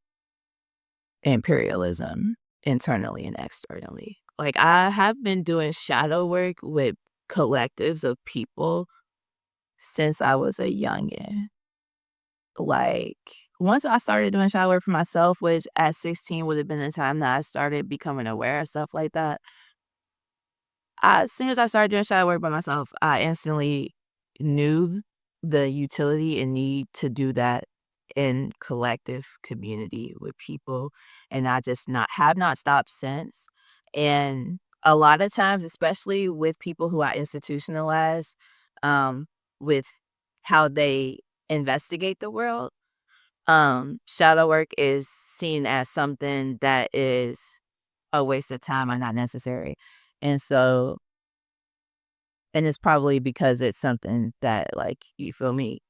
S1: imperialism internally and externally. Like, I have been doing shadow work with collectives of people since I was a youngin'. Like, once I started doing shadow work for myself, which at 16 would have been the time that I started becoming aware of stuff like that, as soon as I started doing shadow work by myself, I instantly knew the utility and need to do that in collective community with people, and I just not have not stopped since. And a lot of times, especially with people who are institutionalized, um, with how they investigate the world, shadow work is seen as something that is a waste of time or not necessary. And so and it's probably because it's something that, like, you feel me,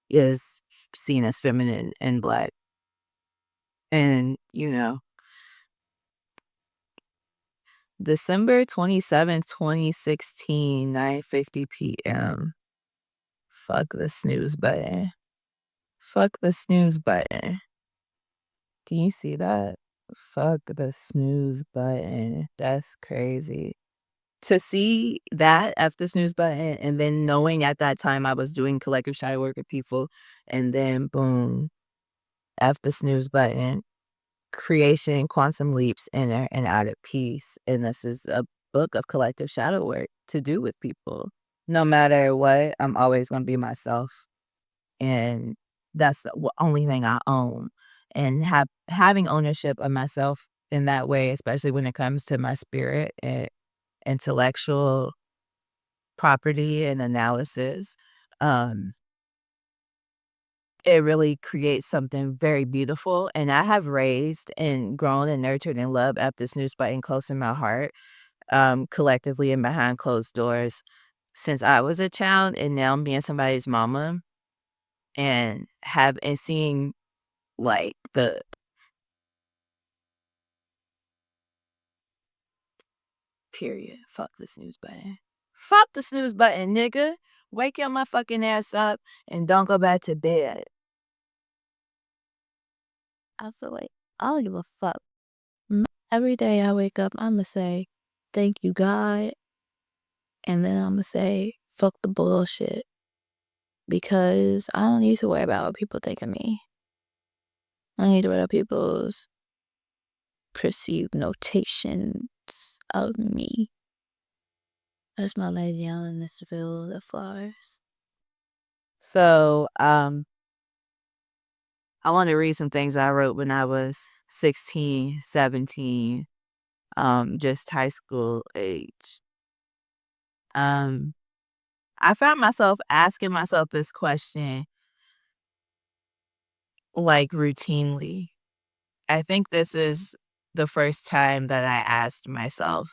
S1: is seen as feminine and Black. And, December 27th, 2016, 9:50 PM. Fuck the snooze button. Fuck the snooze button. Can you see that? Fuck the snooze button. That's crazy. To see that F the snooze button and then knowing at that time I was doing collective shadow work with people and then boom, F the snooze button, creation, quantum leaps, inner and outer peace. And this is a book of collective shadow work to do with people. No matter what, I'm always going to be myself. And that's the only thing I own. And having ownership of myself in that way, especially when it comes to my spirit and intellectual property and analysis, um, it really creates something very beautiful, and I have raised and grown and nurtured and loved Up the Snooze Button close in my heart, collectively and behind closed doors since I was a child, and now being somebody's mama and seeing, like, the period. Fuck the snooze button. Fuck the snooze button, nigga. Wake your motherfucking ass up and don't go back to bed.
S2: I feel like I don't give a fuck. Every day I wake up, I'ma say, "Thank you, God," and then I'ma say, "Fuck the bullshit," because I don't need to worry about what people think of me. I don't need to worry about people's perceived notations of me. That's my lady out in this field of flowers.
S1: So, I want to read some things I wrote when I was 16, 17, just high school age. I found myself asking myself this question like routinely. I think this is the first time that I asked myself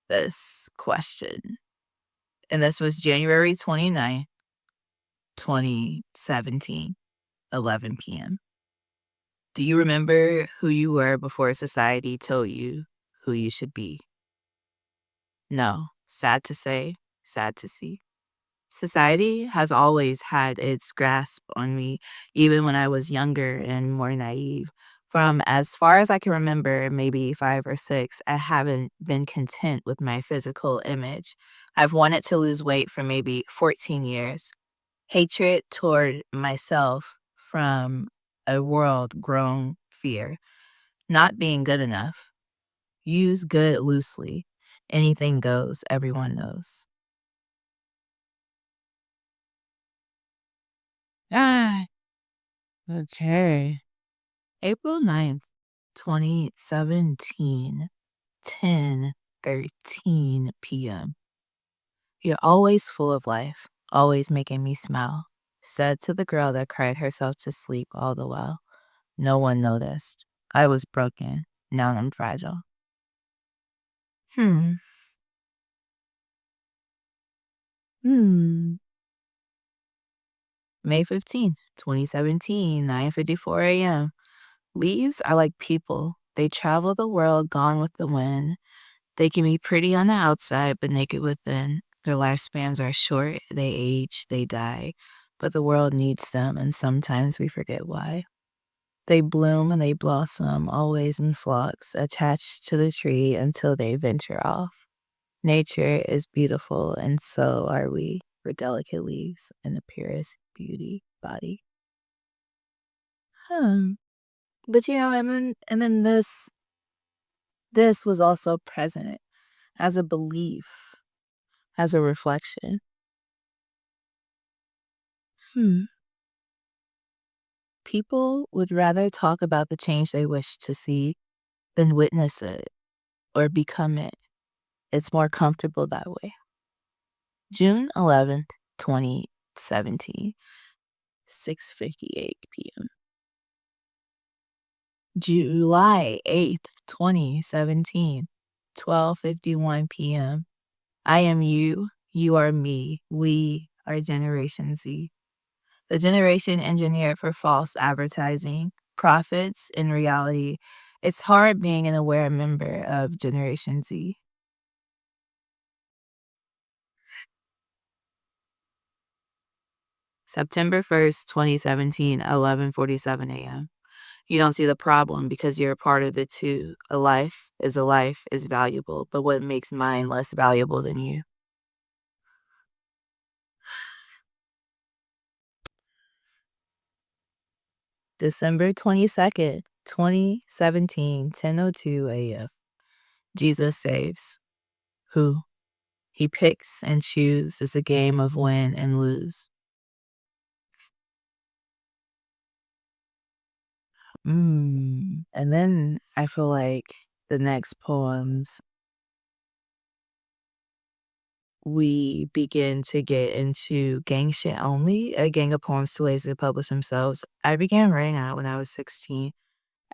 S1: this question. And this was January 29th, 2017, 11 p.m. Do you remember who you were before society told you who you should be? No. Sad to say, sad to see. Society has always had its grasp on me, even when I was younger and more naive. From as far as I can remember, maybe 5 or 6, I haven't been content with my physical image. I've wanted to lose weight for maybe 14 years. Hatred toward myself from a world grown fear. Not being good enough. Use good loosely. Anything goes, everyone knows. Ah, okay. April 9th, 2017, 10:13 p.m. You're always full of life, always making me smile. Said to the girl that cried herself to sleep all the while. No one noticed. I was broken. Now I'm fragile. Hmm. Hmm. May 15th, 2017, 9:54 a.m. Leaves are like people. They travel the world gone with the wind. They can be pretty on the outside, but naked within. Their lifespans are short, they age, they die, but the world needs them, and sometimes we forget why. They bloom and they blossom, always in flocks, attached to the tree until they venture off. Nature is beautiful, and so are we. For delicate leaves and the purest beauty body. But and then this was also present as a belief, as a reflection. Hmm. People would rather talk about the change they wish to see than witness it or become it. It's more comfortable that way. June 11th, 2017, 6:58 p.m. July 8th, 2017, 12:51 p.m. I am you, you are me, we are Generation Z. The generation engineered for false advertising, profits, in reality. It's hard being an aware member of Generation Z. September 1st, 2017, 11:47 a.m. You don't see the problem because you're a part of it too. A life is valuable, but what makes mine less valuable than you? December 22nd, 2017, 10:02 a.m. Jesus saves. Who? He picks and chooses a game of win and lose. And then I feel like the next poems we begin to get into Gang Shit Only, a gang of poems to ways to publish themselves. I began writing that when I was 16.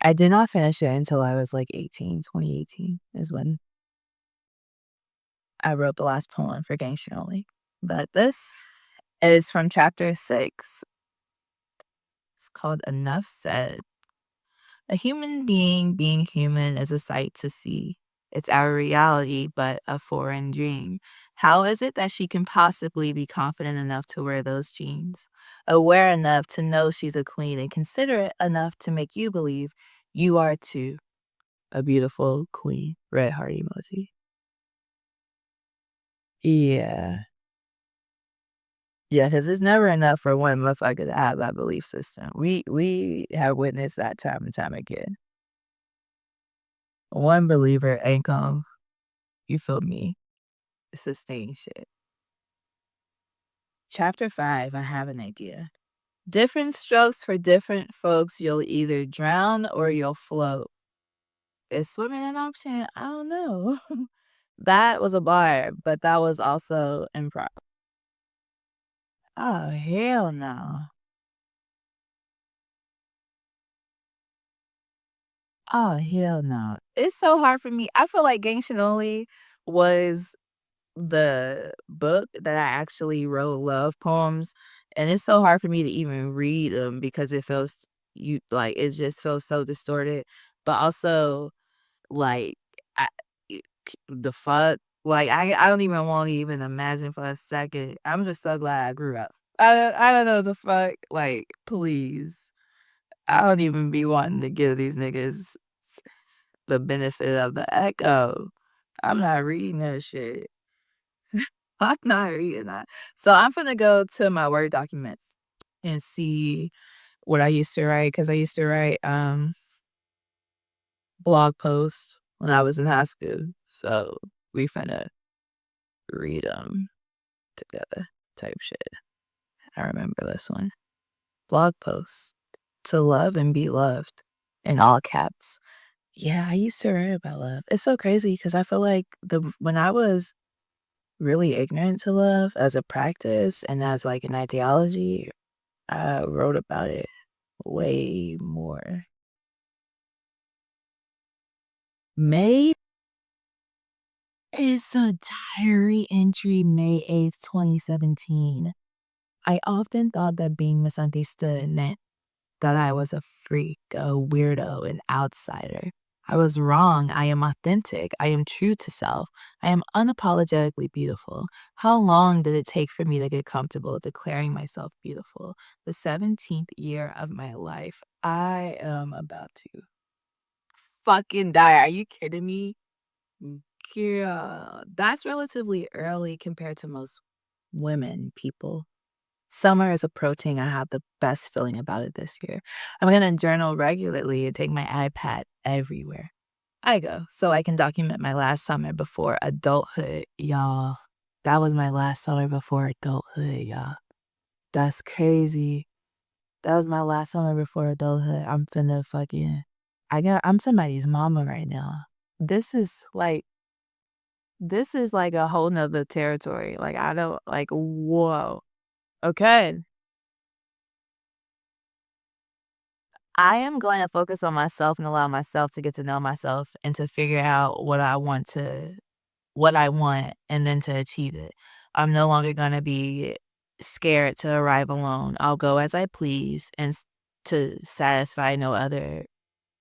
S1: I did not finish it until I was like 18. 2018 is when I wrote the last poem for Gang Shit Only. But this is from chapter 6. It's called Enough Said. A human being human is a sight to see. It's our reality, but a foreign dream. How is it that she can possibly be confident enough to wear those jeans? Aware enough to know she's a queen and considerate enough to make you believe you are too. A beautiful queen. Red heart emoji. Yeah. Yeah, because it's never enough for one motherfucker to have that belief system. We have witnessed that time and time again. One believer ain't gonna, you feel me, sustain shit. Chapter 5, I have an idea. Different strokes for different folks. You'll either drown or you'll float. Is swimming an option? I don't know. That was a bar, but that was also improv. Oh, hell no. Oh, hell no. It's so hard for me. I feel like Gang Shit Only was the book that I actually wrote love poems, and it's so hard for me to even read them because it feels you like, it just feels so distorted, but also, like, I the fuck? Like, I don't even wanna even imagine for a second. I'm just so glad I grew up. I don't know the fuck, like, please. I don't even be wanting to give these niggas the benefit of the echo. I'm not reading that shit. I'm not reading that. So I'm finna go to my Word document and see what I used to write because I used to write, blog posts when I was in high school. So we finna read them together type shit. I remember this one. Blog posts. To love and be loved in all caps. Yeah, I used to write about love. It's so crazy because I feel like when I was really ignorant to love as a practice and as like an ideology, I wrote about it way more. May is a diary entry, May 8th, 2017. I often thought that being misunderstood meant that I was a freak, a weirdo, an outsider. I was wrong. I am authentic. I am true to self. I am unapologetically beautiful. How long did it take for me to get comfortable declaring myself beautiful? The 17th year of my life. I am about to fucking die. Are you kidding me? Girl, that's relatively early compared to most women, people. Summer is approaching. I have the best feeling about it this year. I'm gonna journal regularly and take my iPad everywhere I go so I can document my last summer before adulthood, y'all. That was my last summer before adulthood, y'all. That's crazy. That was my last summer before adulthood. I'm finna fucking I'm somebody's mama right now. This is like this is like a whole nother territory. Like I don't like whoa. Okay. I am going to focus on myself and allow myself to get to know myself and to figure out what I want and then to achieve it. I'm no longer going to be scared to arrive alone. I'll go as I please and to satisfy no other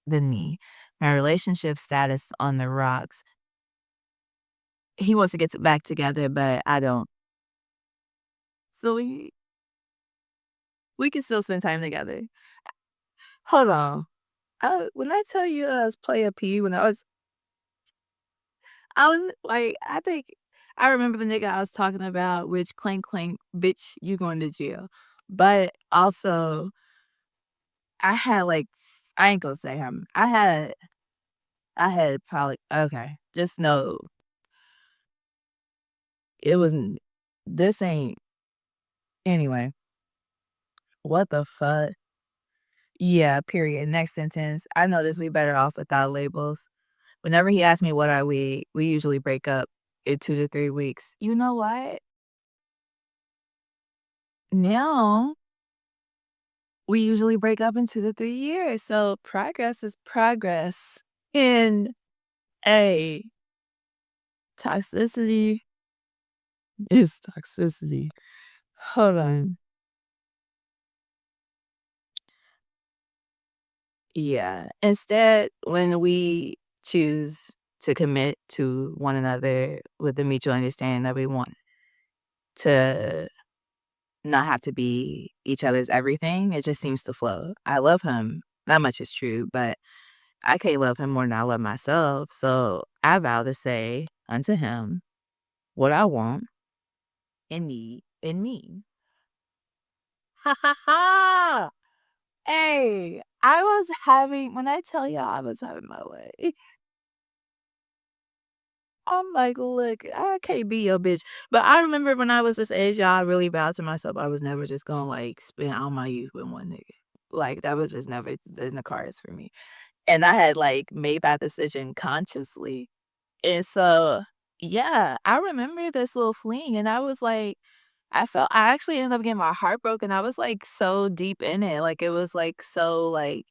S1: than me. My relationship status on the rocks. He wants to get back together, but I don't. So we can still spend time together. Hold on. When I tell you I was player P when I was like, I think I remember the nigga I was talking about, which clank clank, bitch, you going to jail. But also, I had like, I ain't gonna say him. I had probably okay. Just know it wasn't. This ain't anyway. What the fuck? Yeah. Period. Next sentence. I know this. We better off without labels. Whenever he asks me what we usually break up. in 2 to 3 weeks.
S2: You know what? Now we usually break up in 2 to 3 years, so progress is progress. And, a toxicity is toxicity. Hold on. Yeah. Instead, when we choose to commit to one another with the mutual understanding that we want to not have to be each other's everything, it just seems to flow. I love him. That much is true, but I can't love him more than I love myself. So I vow to say unto him what I want and need in me. Ha ha ha! Hey, I was having when I tell y'all I was having my way. I'm like, "Look, I can't be your bitch." But I remember when I was this age, y'all, I really vowed to myself I was never just gonna, like, spend all my youth with one nigga. Like, that was just never in the cards for me. And I had, like, made that decision consciously. And so, yeah, I remember this little fling, and I was like I actually ended up getting my heart broken. I was, like, so deep in it, like, it was, like, so, like,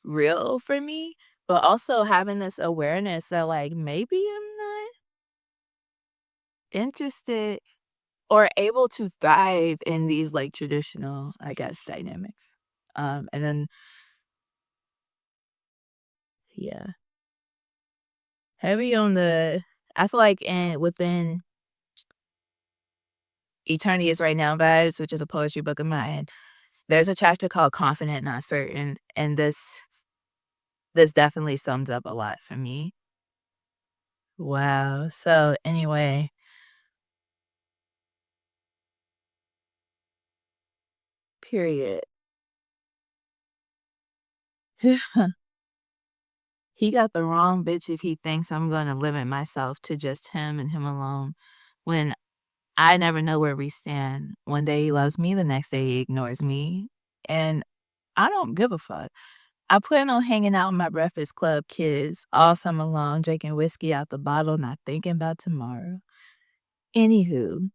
S2: real for me, but also having this awareness that, like, maybe I'm not interested or able to thrive in these, like, traditional, I guess, dynamics. And then yeah, heavy on the I feel like within Eternity Is Right Now vibes, which is a poetry book of mine, there's a chapter called Confident Not Certain, and this definitely sums up a lot for me. Wow. So anyway, period. He got the wrong bitch if he thinks I'm gonna limit myself to just him and him alone when I never know where we stand. One day he loves me, the next day he ignores me, and I don't give a fuck. I plan on hanging out with my Breakfast Club kids all summer long, drinking whiskey out the bottle, not thinking about tomorrow. Anywho,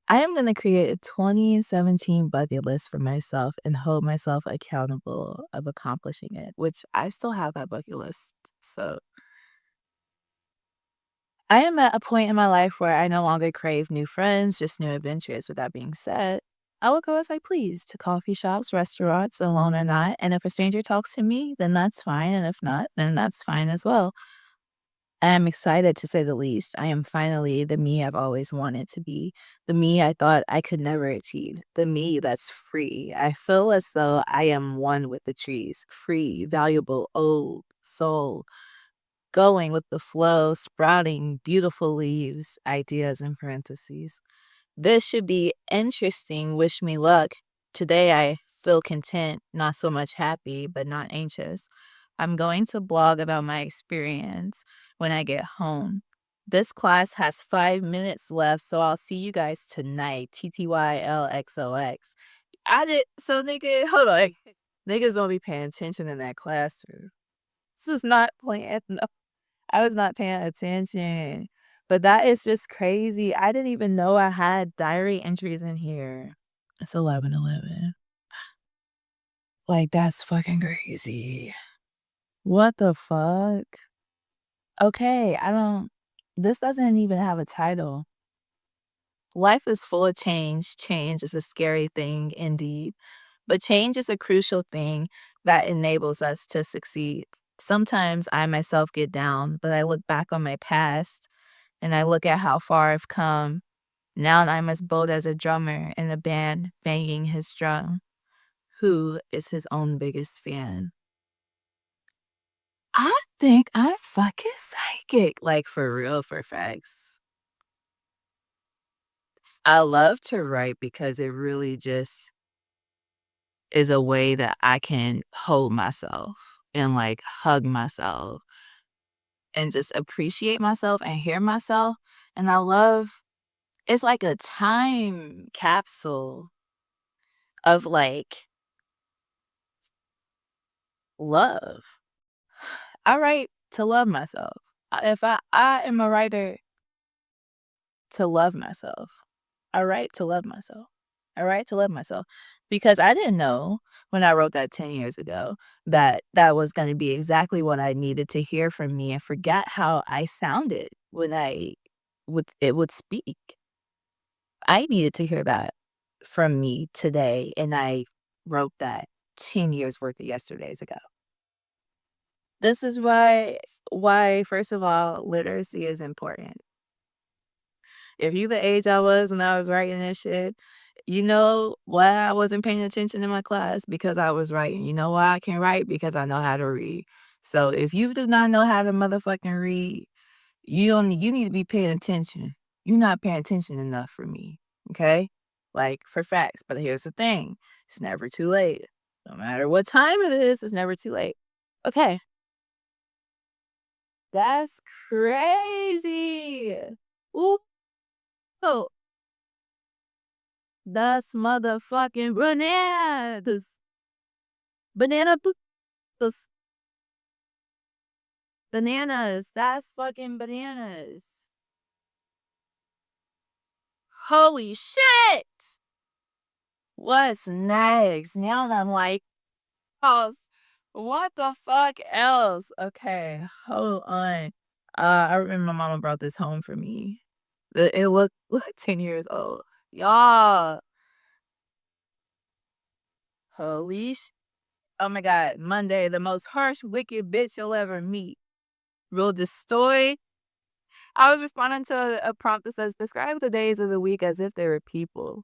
S2: I am gonna create a 2017 bucket list for myself and hold myself accountable of accomplishing it, which I still have that bucket list. So I am at a point in my life where I no longer crave new friends, just new adventures. With that being said, I will go as I please to coffee shops, restaurants, alone or not. And if a stranger talks to me, then that's fine. And if not, then that's fine as well. I am excited to say the least. I am finally the me I've always wanted to be, the me I thought I could never achieve, the me that's free. I feel as though I am one with the trees, free, valuable, old soul, going with the flow, sprouting beautiful leaves, ideas in parentheses. This should be interesting. Wish me luck. Today I feel content, not so much happy, but not anxious. I'm going to blog about my experience when I get home. This class has 5 minutes left, so I'll see you guys tonight. TTYLXOX. I did so nigga, hold on. Niggas don't be paying attention in that classroom. This is not planned. No, I was not paying attention. But that is just crazy. I didn't even know I had diary entries in here. It's 11:11. Like, that's fucking crazy. What the fuck? Okay, I don't this doesn't even have a title. Life is full of change. Change is a scary thing indeed, but change is a crucial thing that enables us to succeed. Sometimes I myself get down, but I look back on my past and I look at how far I've come. Now I'm as bold as a drummer in a band banging his drum. Who is his own biggest fan? I think I'm fucking psychic, like for real, for facts. I love to write because it really just is a way that I can hold myself and like hug myself and just appreciate myself and hear myself. And I love it's like a time capsule of like love. I write to love myself. If I am a writer
S1: to love myself. I write to love myself. I write to love myself because I didn't know when I wrote that 10 years ago that that was gonna be exactly what I needed to hear from me and forget how I sounded when I would speak. I needed to hear that from me today, and I wrote that 10 years worth of yesterdays ago. This is why first of all, literacy is important. If you the age I was when I was writing this shit, you know why I wasn't paying attention in my class? Because I was writing. You know why I can write? Because I know how to read. So if you do not know how to motherfucking read, you need to be paying attention. You're not paying attention enough for me. Okay? Like for facts. But here's the thing. It's never too late. No matter what time it is, it's never too late. Okay. That's crazy. Ooh. That's motherfucking bananas. Banana bananas. Bananas. That's fucking bananas. Holy shit. What's next? Now I'm like, pause. What the fuck else? Okay, hold on. I remember my mama brought this home for me. It looked like 10 years old. Y'all. Holy sh Oh my god, Monday, the most harsh, wicked bitch you'll ever meet. Will destroy. I was responding to a prompt that says, describe the days of the week as if they were people.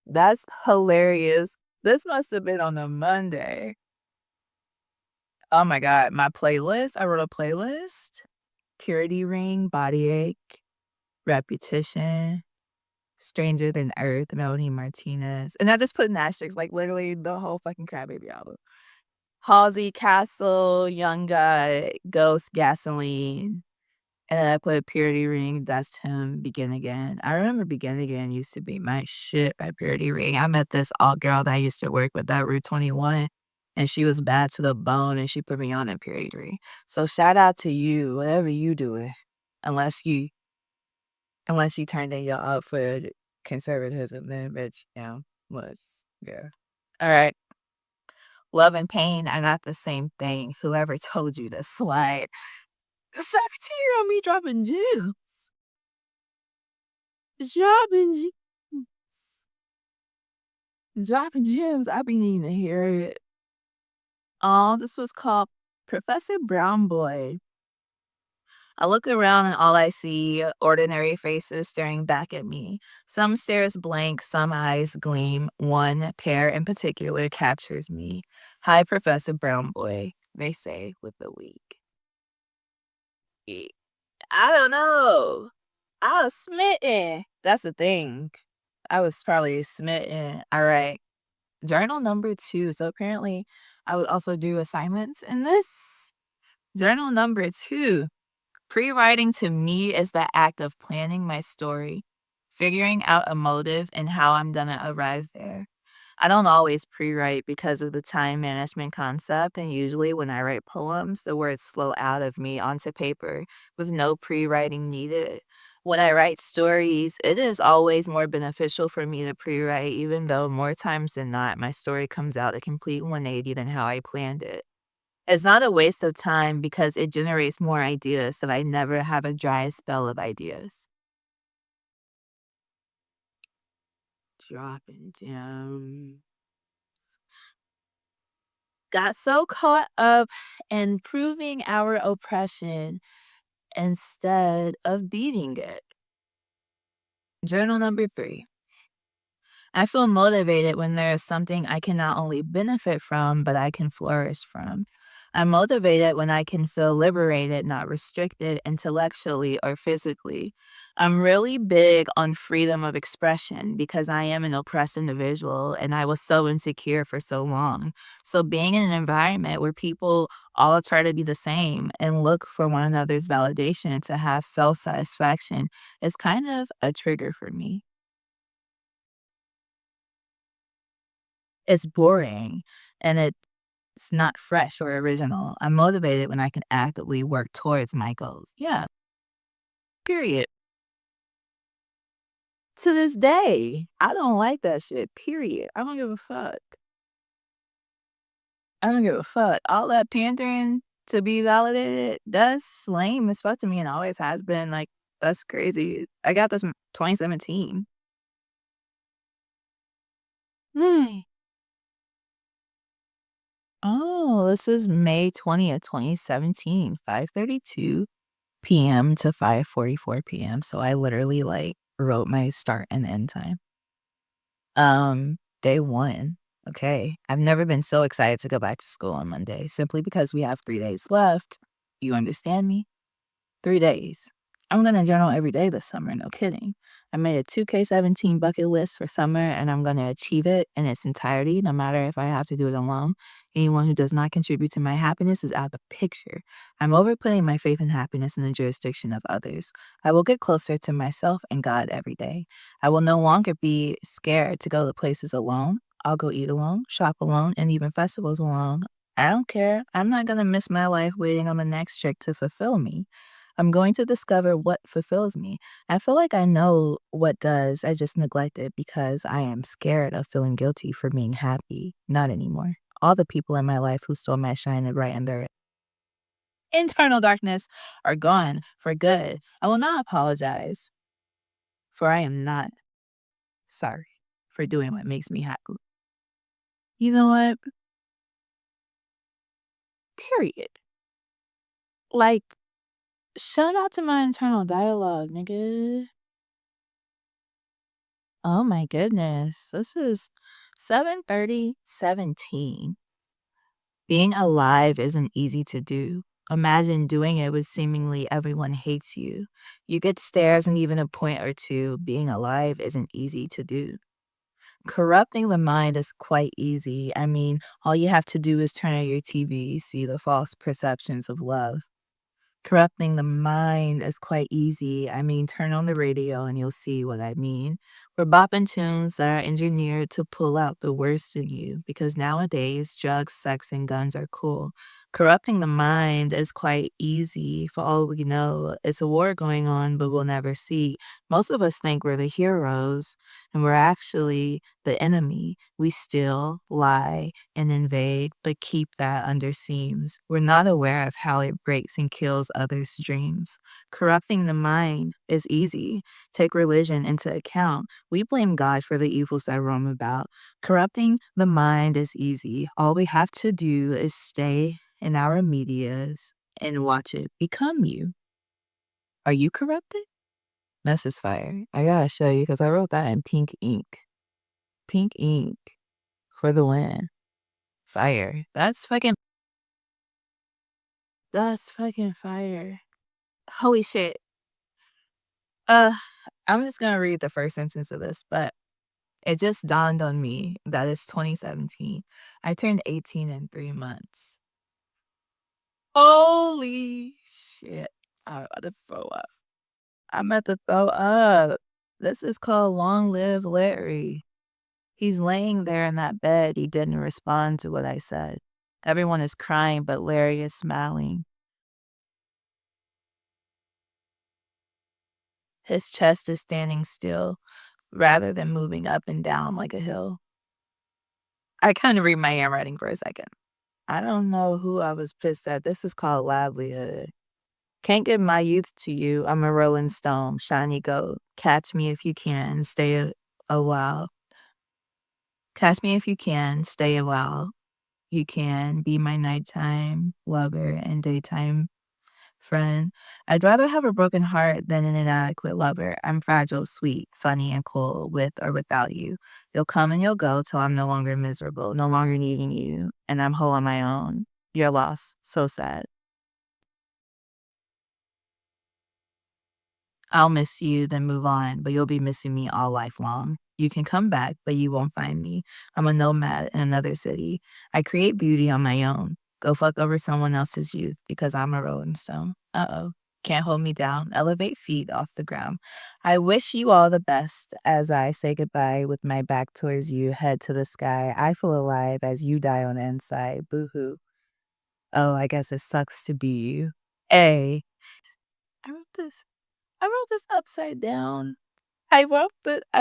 S1: That's hilarious. This must have been on a Monday. Oh my god, my playlist. I wrote a playlist. Purity Ring, Body Ache, Repetition, Stranger Than Earth, Melody Martinez. And I just put in asterisks, like literally the whole fucking Crybaby album. Halsey, Castle, Young Guy, Ghost, Gasoline. And then I put Purity Ring, That's Him, Begin Again. I remember Begin Again used to be my shit by Purity Ring. I met this alt girl that I used to work with at Route 21, and she was bad to the bone, and she put me on in Purity Ring. So shout out to you, whatever you doing, unless you unless you turned in your up for conservatism, then bitch, look, yeah. All right. Love and pain are not the same thing. Whoever told you to slide. The 17-year-old me dropping gems. Dropping gems. Dropping gems. I be needing to hear it. Oh, this was called Professor Brown Boy. I look around and all I see ordinary faces staring back at me. Some stares blank, some eyes gleam. One pair in particular captures me. Hi, Professor Brown Boy, they say with a wink. I don't know. I was smitten. That's the thing. I was probably smitten. All right. Journal number 2. So apparently, I would also do assignments in this. Journal number 2. Pre-writing to me is the act of planning my story, figuring out a motive and how I'm gonna arrive there. I don't always pre-write because of the time management concept, and usually when I write poems, the words flow out of me onto paper with no pre-writing needed. When I write stories, it is always more beneficial for me to pre-write, even though more times than not, my story comes out a complete 180 than how I planned it. It's not a waste of time because it generates more ideas, so I never have a dry spell of ideas. Dropping gems. Got so caught up in proving our oppression instead of beating it. Journal number 3. I feel motivated when there is something I can not only benefit from, but I can flourish from. I'm motivated when I can feel liberated, not restricted intellectually or physically. I'm really big on freedom of expression because I am an oppressed individual and I was so insecure for so long. So, being in an environment where people all try to be the same and look for one another's validation to have self satisfaction is kind of a trigger for me. It's boring and it's not fresh or original. I'm motivated when I can actively work towards my goals. Yeah, period. To this day, I don't like that shit, period. I don't give a fuck. I don't give a fuck. All that pandering to be validated, that's lame as fuck to me and always has been, like, that's crazy. I got this in 2017. Hmm. Oh, this is May 20th, 2017, 5:32 PM to 5:44 PM, so I literally, like, wrote my start and end time. Day 1. Okay. I've never been so excited to go back to school on Monday simply because we have 3 days left. You understand me? 3 days. I'm gonna journal every day this summer, no kidding. I made a 2K17 bucket list for summer, and I'm gonna achieve it in its entirety, no matter if I have to do it alone. Anyone who does not contribute to my happiness is out of the picture. I'm over putting my faith and happiness in the jurisdiction of others. I will get closer to myself and God every day. I will no longer be scared to go to places alone. I'll go eat alone, shop alone, and even festivals alone. I don't care. I'm not gonna miss my life waiting on the next trick to fulfill me. I'm going to discover what fulfills me. I feel like I know what does. I just neglect it because I am scared of feeling guilty for being happy. Not anymore. All the people in my life who stole my shine and brightened their internal darkness are gone for good. I will not apologize, for I am not sorry for doing what makes me happy. You know what? Period. Like, shout out to my internal dialogue, nigga. Oh my goodness. This is 7:30:17. Being alive isn't easy to do. Imagine doing it with seemingly everyone hates you. You get stares and even a point or two. Being alive isn't easy to do. Corrupting the mind is quite easy. I mean, all you have to do is turn on your TV, see the false perceptions of love. Corrupting the mind is quite easy. I mean, turn on the radio and you'll see what I mean. We're bopping tunes that are engineered to pull out the worst in you because nowadays drugs, sex, and guns are cool. Corrupting the mind is quite easy. For all we know, it's a war going on, but we'll never see. Most of us think we're the heroes, and we're actually the enemy. We steal, lie, and invade, but keep that under seams. We're not aware of how it breaks and kills others' dreams. Corrupting the mind is easy. Take religion into account. We blame God for the evils that roam about. Corrupting the mind is easy. All we have to do is stay in our medias and watch it become you. Are you corrupted? This is fire. I gotta show you because I wrote that in pink ink. Pink ink for the win. Fire. That's fucking fire. Holy shit. Uh, I'm just gonna read the first sentence of this, but it just dawned on me that it's 2017. I turned 18 in 3 months. Holy shit. I'm about to throw up. I'm about to throw up. This is called Long Live Larry. He's laying there in that bed. He didn't respond to what I said. Everyone is crying, but Larry is smiling. His chest is standing still rather than moving up and down like a hill. I kind of read my handwriting for a second. I don't know who I was pissed at. This is called livelihood. Can't give my youth to you. I'm a rolling stone, shiny gold. Catch me if you can, stay a while. Catch me if you can, stay a while. You can be my nighttime lover and daytime friend. I'd rather have a broken heart than an inadequate lover. I'm fragile, sweet, funny, and cool with or without you. You'll come and you'll go till I'm no longer miserable, no longer needing you, and I'm whole on my own. Your loss, so sad. I'll miss you, then move on, but you'll be missing me all life long. You can come back, but you won't find me. I'm a nomad in another city. I create beauty on my own. Go fuck over someone else's youth because I'm a rolling stone. Uh-oh. Can't hold me down. Elevate feet off the ground. I wish you all the best as I say goodbye with my back towards you, head to the sky. I feel alive as you die on the inside. Boo hoo. Oh, I guess it sucks to be you. A. I wrote this. I wrote this upside down. I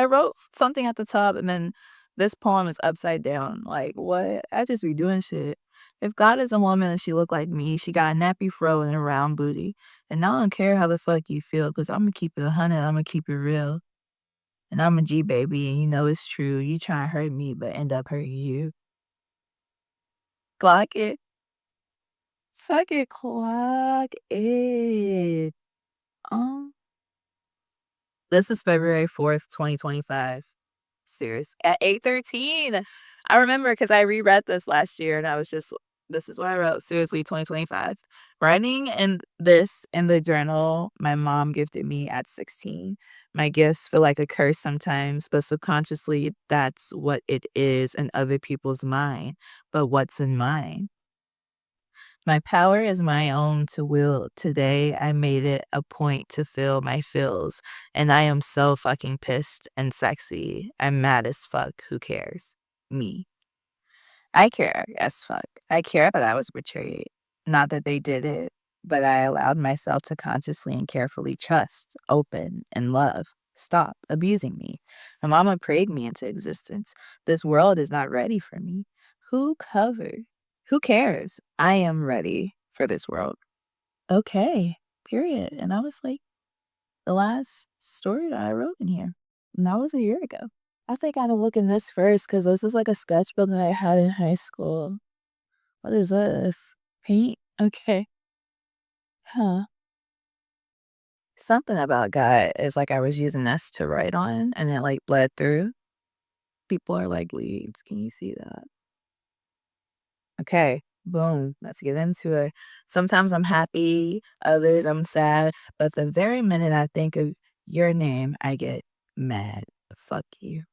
S1: wrote something at the top, and then this poem is upside down. Like, what? I just be doing shit. If God is a woman and she look like me, she got a nappy fro and a round booty, and I don't care how the fuck you feel, cause Imma keep it 100, Imma keep it real, and I'm a G baby, and you know it's true. You try and hurt me, but end up hurting you. Clock it. Fucking clock it. Um, this is February 4th, 2025. Serious at 8:13. I remember because I reread this last year and I was just this is what I wrote. Seriously, 2025. Writing and this in the journal my mom gifted me at 16. My gifts feel like a curse sometimes, but subconsciously that's what it is in other people's mind. But what's in mine? My power is my own to will. Today, I made it a point to feel my feels, and I am so fucking pissed and sexy. I'm mad as fuck. Who cares? Me. I care as fuck. I care that I was betrayed. Not that they did it, but I allowed myself to consciously and carefully trust, open, and love. Stop abusing me. My mama prayed me into existence. This world is not ready for me. Who covered? Who cares? I am ready for this world. Okay, period. And I was like, the last story that I wrote in here. And that was a year ago. I think I gotta look in this first because this is like a sketchbook that I had in high school. What is this? Paint? Okay. Huh. Something about God is like I was using this to write on and it like bled through. People are like leaves. Can you see that? Okay. Boom. Let's get into it. Sometimes I'm happy, others I'm sad, but the very minute I think of your name, I get mad. Fuck you.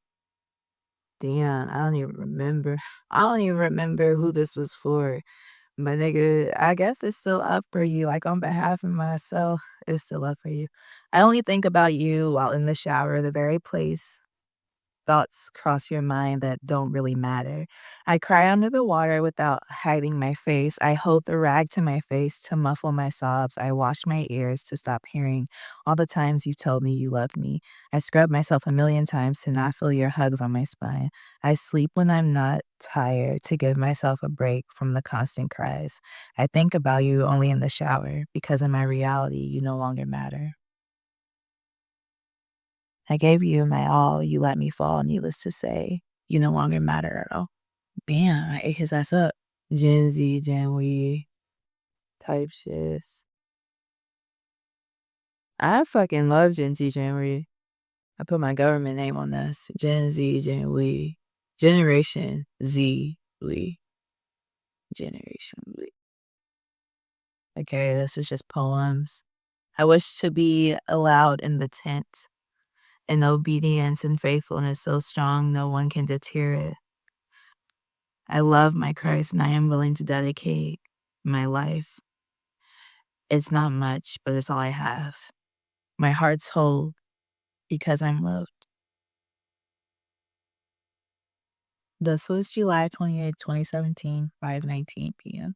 S1: Damn, I don't even remember. I don't even remember who this was for. But nigga, I guess it's still up for you. Like on behalf of myself, it's still up for you. I only think about you while in the shower, the very place thoughts cross your mind that don't really matter. I cry under the water without hiding my face. I hold the rag to my face to muffle my sobs. I wash my ears to stop hearing all the times you told me you loved me. I scrub myself a million times to not feel your hugs on my spine. I sleep when I'm not tired to give myself a break from the constant cries. I think about you only in the shower because in my reality, you no longer matter. I gave you my all, you let me fall, needless to say, you no longer matter at all. Bam, I ate his ass up. Gen Z, Gen Y type shits. I fucking love Gen Z, Gen Y. I put my government name on this. Gen Z, Gen Y. Generation Z, Y. Generation Y. Okay, this is just poems. I wish to be allowed in the tent, in obedience and faithfulness so strong no one can deter it. I love my Christ and I am willing to dedicate my life. It's not much, but it's all I have. My heart's whole because I'm loved. This was July 28th, 2017, 5:19 p.m.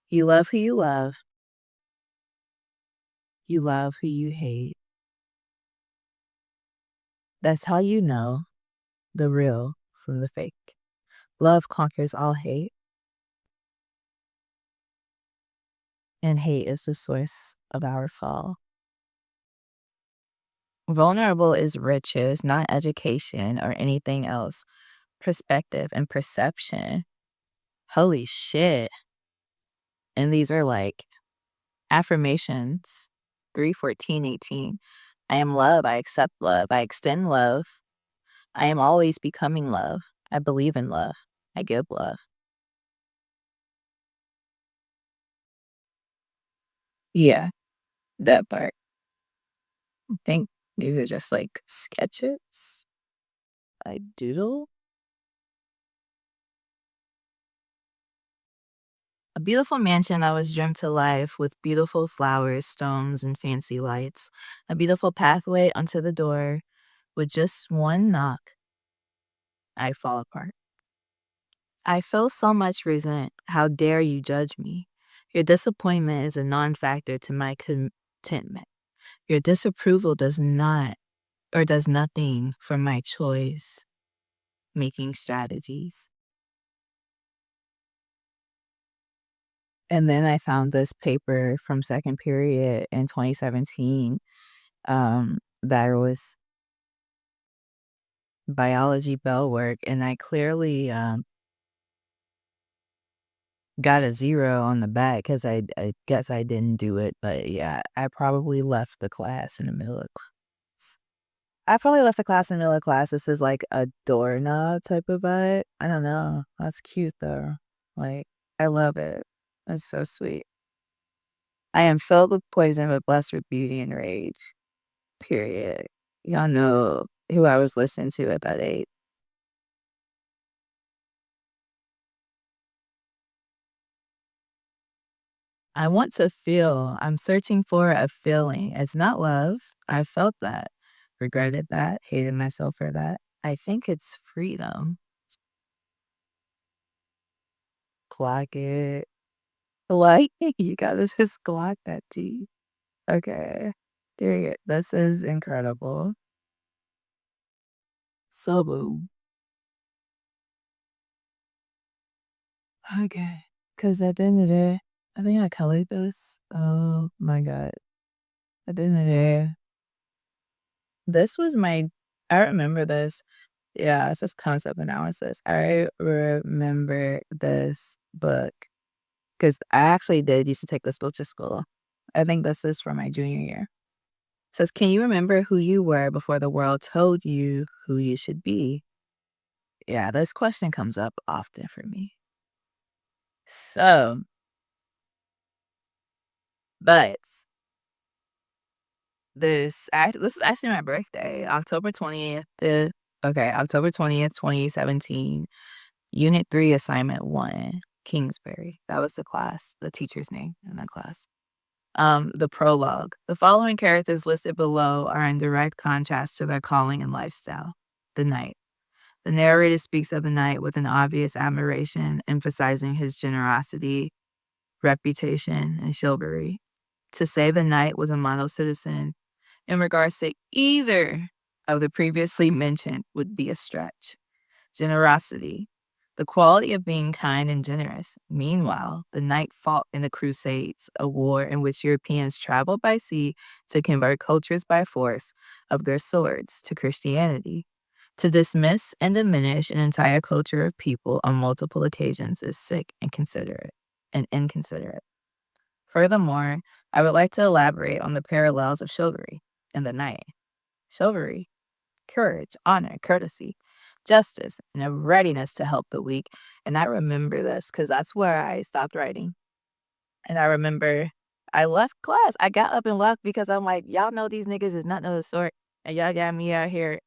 S1: You love who you love. You love who you hate. That's how you know the real from the fake. Love conquers all hate, and hate is the source of our fall. Vulnerable is riches, not education or anything else. Perspective and perception. Holy shit. And these are like affirmations 3:14:18. I am love. I accept love. I extend love. I am always becoming love. I believe in love. I give love. Yeah, that part. I think these are just like sketches. I doodle. A beautiful mansion that was dreamt to life with beautiful flowers, stones, and fancy lights. A beautiful pathway onto the door. With just one knock, I fall apart. I feel so much resent. How dare you judge me? Your disappointment is a non factor to my contentment. Your disapproval does not. or does nothing for my choice making strategies. And then I found this paper from second period in 2017, that was biology bell work, and I clearly, got a 0 on the back because I guess I didn't do it, but yeah, I probably left the class in the middle of class. I probably left the class in the middle of class. This is like a doorknob type of vibe. I don't know. That's cute though. Like, I love it. That's so sweet. I am filled with poison, but blessed with beauty and rage. Period. Y'all know who I was listening to at that age. I want to feel. I'm searching for a feeling. It's not love. I felt that. Regretted that. Hated myself for that. I think it's freedom. Clock it. Like, you gotta just clock that T. Okay. Doing it. This is incredible. So boom. Okay. Because at the end of the day, I think I colored this. Oh my God. At the end of the day, this was my, I remember this. Yeah, it's just concept analysis. I remember this book because I actually did used to take this book to school. I think this is from my junior year. It says, can you remember who you were before the world told you who you should be? Yeah, this question comes up often for me. So, but this is actually my birthday, October 20th. October 20th, 2017. Unit 3, Assignment 1, Kingsbury. That was the class, the teacher's name in that class. The prologue. The following characters listed below are in direct contrast to their calling and lifestyle. The knight. The narrator speaks of the knight with an obvious admiration, emphasizing his generosity, reputation, and chivalry. To say the knight was a model citizen in regards to either of the previously mentioned would be a stretch. Generosity. The quality of being kind and generous. Meanwhile, the knight fought in the Crusades, a war in which Europeans traveled by sea to convert cultures by force of their swords to Christianity. To dismiss and diminish an entire culture of people on multiple occasions is sick and inconsiderate. Furthermore, I would like to elaborate on the parallels of chivalry and the knight. Chivalry, courage, honor, courtesy, justice, and a readiness to help the weak. And I remember this because that's where I stopped writing. And I remember I left class. I got up and left because I'm like, y'all know these niggas is nothing of the sort. And y'all got me out here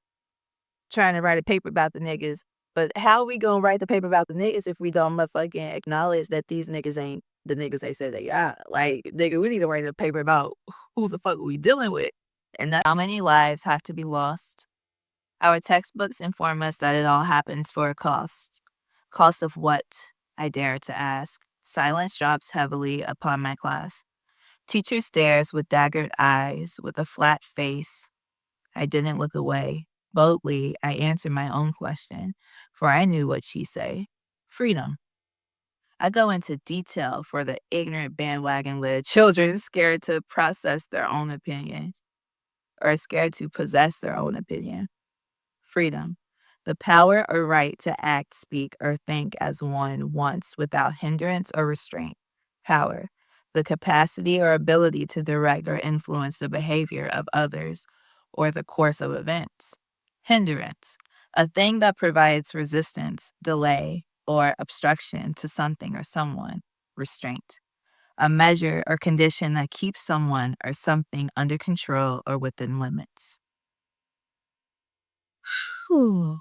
S1: trying to write a paper about the niggas. But how we gonna write the paper about the niggas if we don't motherfucking acknowledge that these niggas ain't the niggas they said they are? Like, nigga, we need to write a paper about who the fuck we dealing with. And how many lives have to be lost? Our textbooks inform us that it all happens for a cost. Cost of what? I dare to ask. Silence drops heavily upon my class. Teacher stares with daggered eyes, with a flat face. I didn't look away. Boldly, I answered my own question, for I knew what she'd say. Freedom. I go into detail for the ignorant bandwagon-led children scared to process their own opinion, or scared to possess their own opinion. Freedom. The power or right to act, speak, or think as one wants without hindrance or restraint. Power. The capacity or ability to direct or influence the behavior of others or the course of events. Hindrance. A thing that provides resistance, delay, or obstruction to something or someone. Restraint. A measure or condition that keeps someone or something under control or within limits. Whew.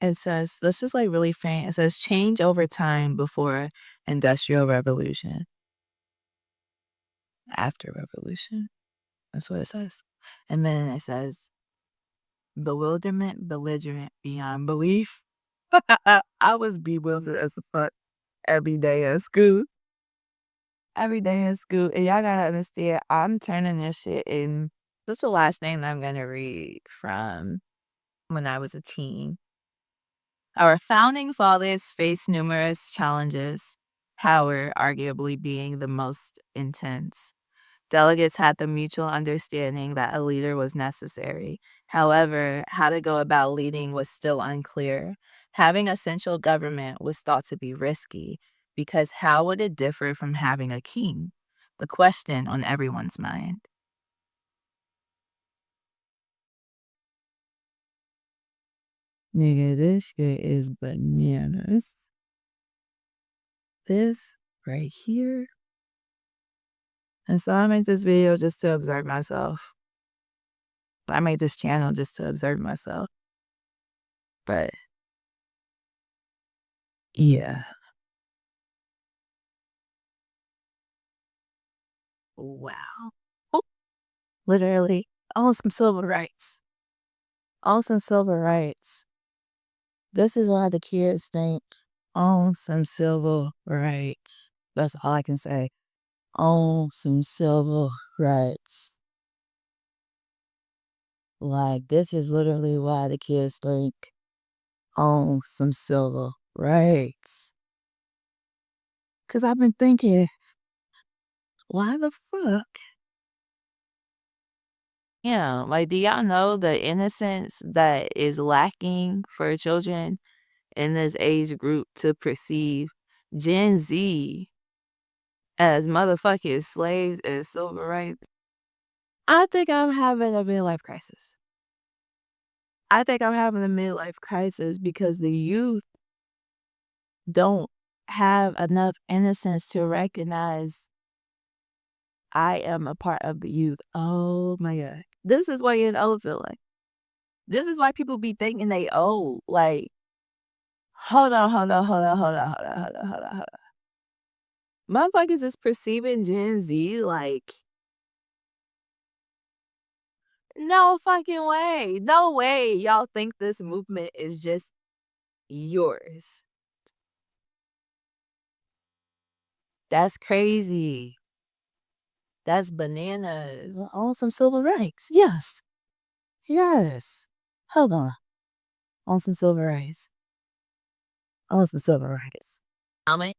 S1: It says, this is like really faint. It says change over time before industrial revolution. After revolution. That's what it says. And then it says bewilderment, belligerent, beyond belief. I was bewildered as fuck every day at school. Every day at school. And y'all gotta understand, I'm turning this shit into This is the last thing that I'm gonna read from when I was a teen. Our founding fathers faced numerous challenges, power arguably being the most intense. Delegates had the mutual understanding that a leader was necessary. However, how to go about leading was still unclear. Having a central government was thought to be risky because how would it differ from having a king? The question on everyone's mind. Nigga, this shit is bananas. This right here. And so I made this video just to observe myself. I made this channel just to observe myself. But yeah. Wow. Oh, literally, all some civil rights. All some civil rights. This is why the kids think on some civil rights. That's all I can say. On some civil rights. Like, this is literally why the kids think on some civil rights. Because I've been thinking, why the fuck? Yeah, like, do y'all know the innocence that is lacking for children in this age group to perceive Gen Z as motherfucking slaves and civil rights? I think I'm having a midlife crisis. I think I'm having a midlife crisis because the youth don't have enough innocence to recognize I am a part of the youth. Oh my God. This is why you're an old feel like. This is why people be thinking they old. Like, hold on, hold on, hold on, hold on, hold on, hold on, hold on, hold on. Motherfuckers is perceiving Gen Z like, no fucking way. No way y'all think this movement is just yours. That's crazy. That's bananas.
S2: On some civil rights. Yes. Yes. Hold on. On some civil rights. On some civil rights.
S1: How many?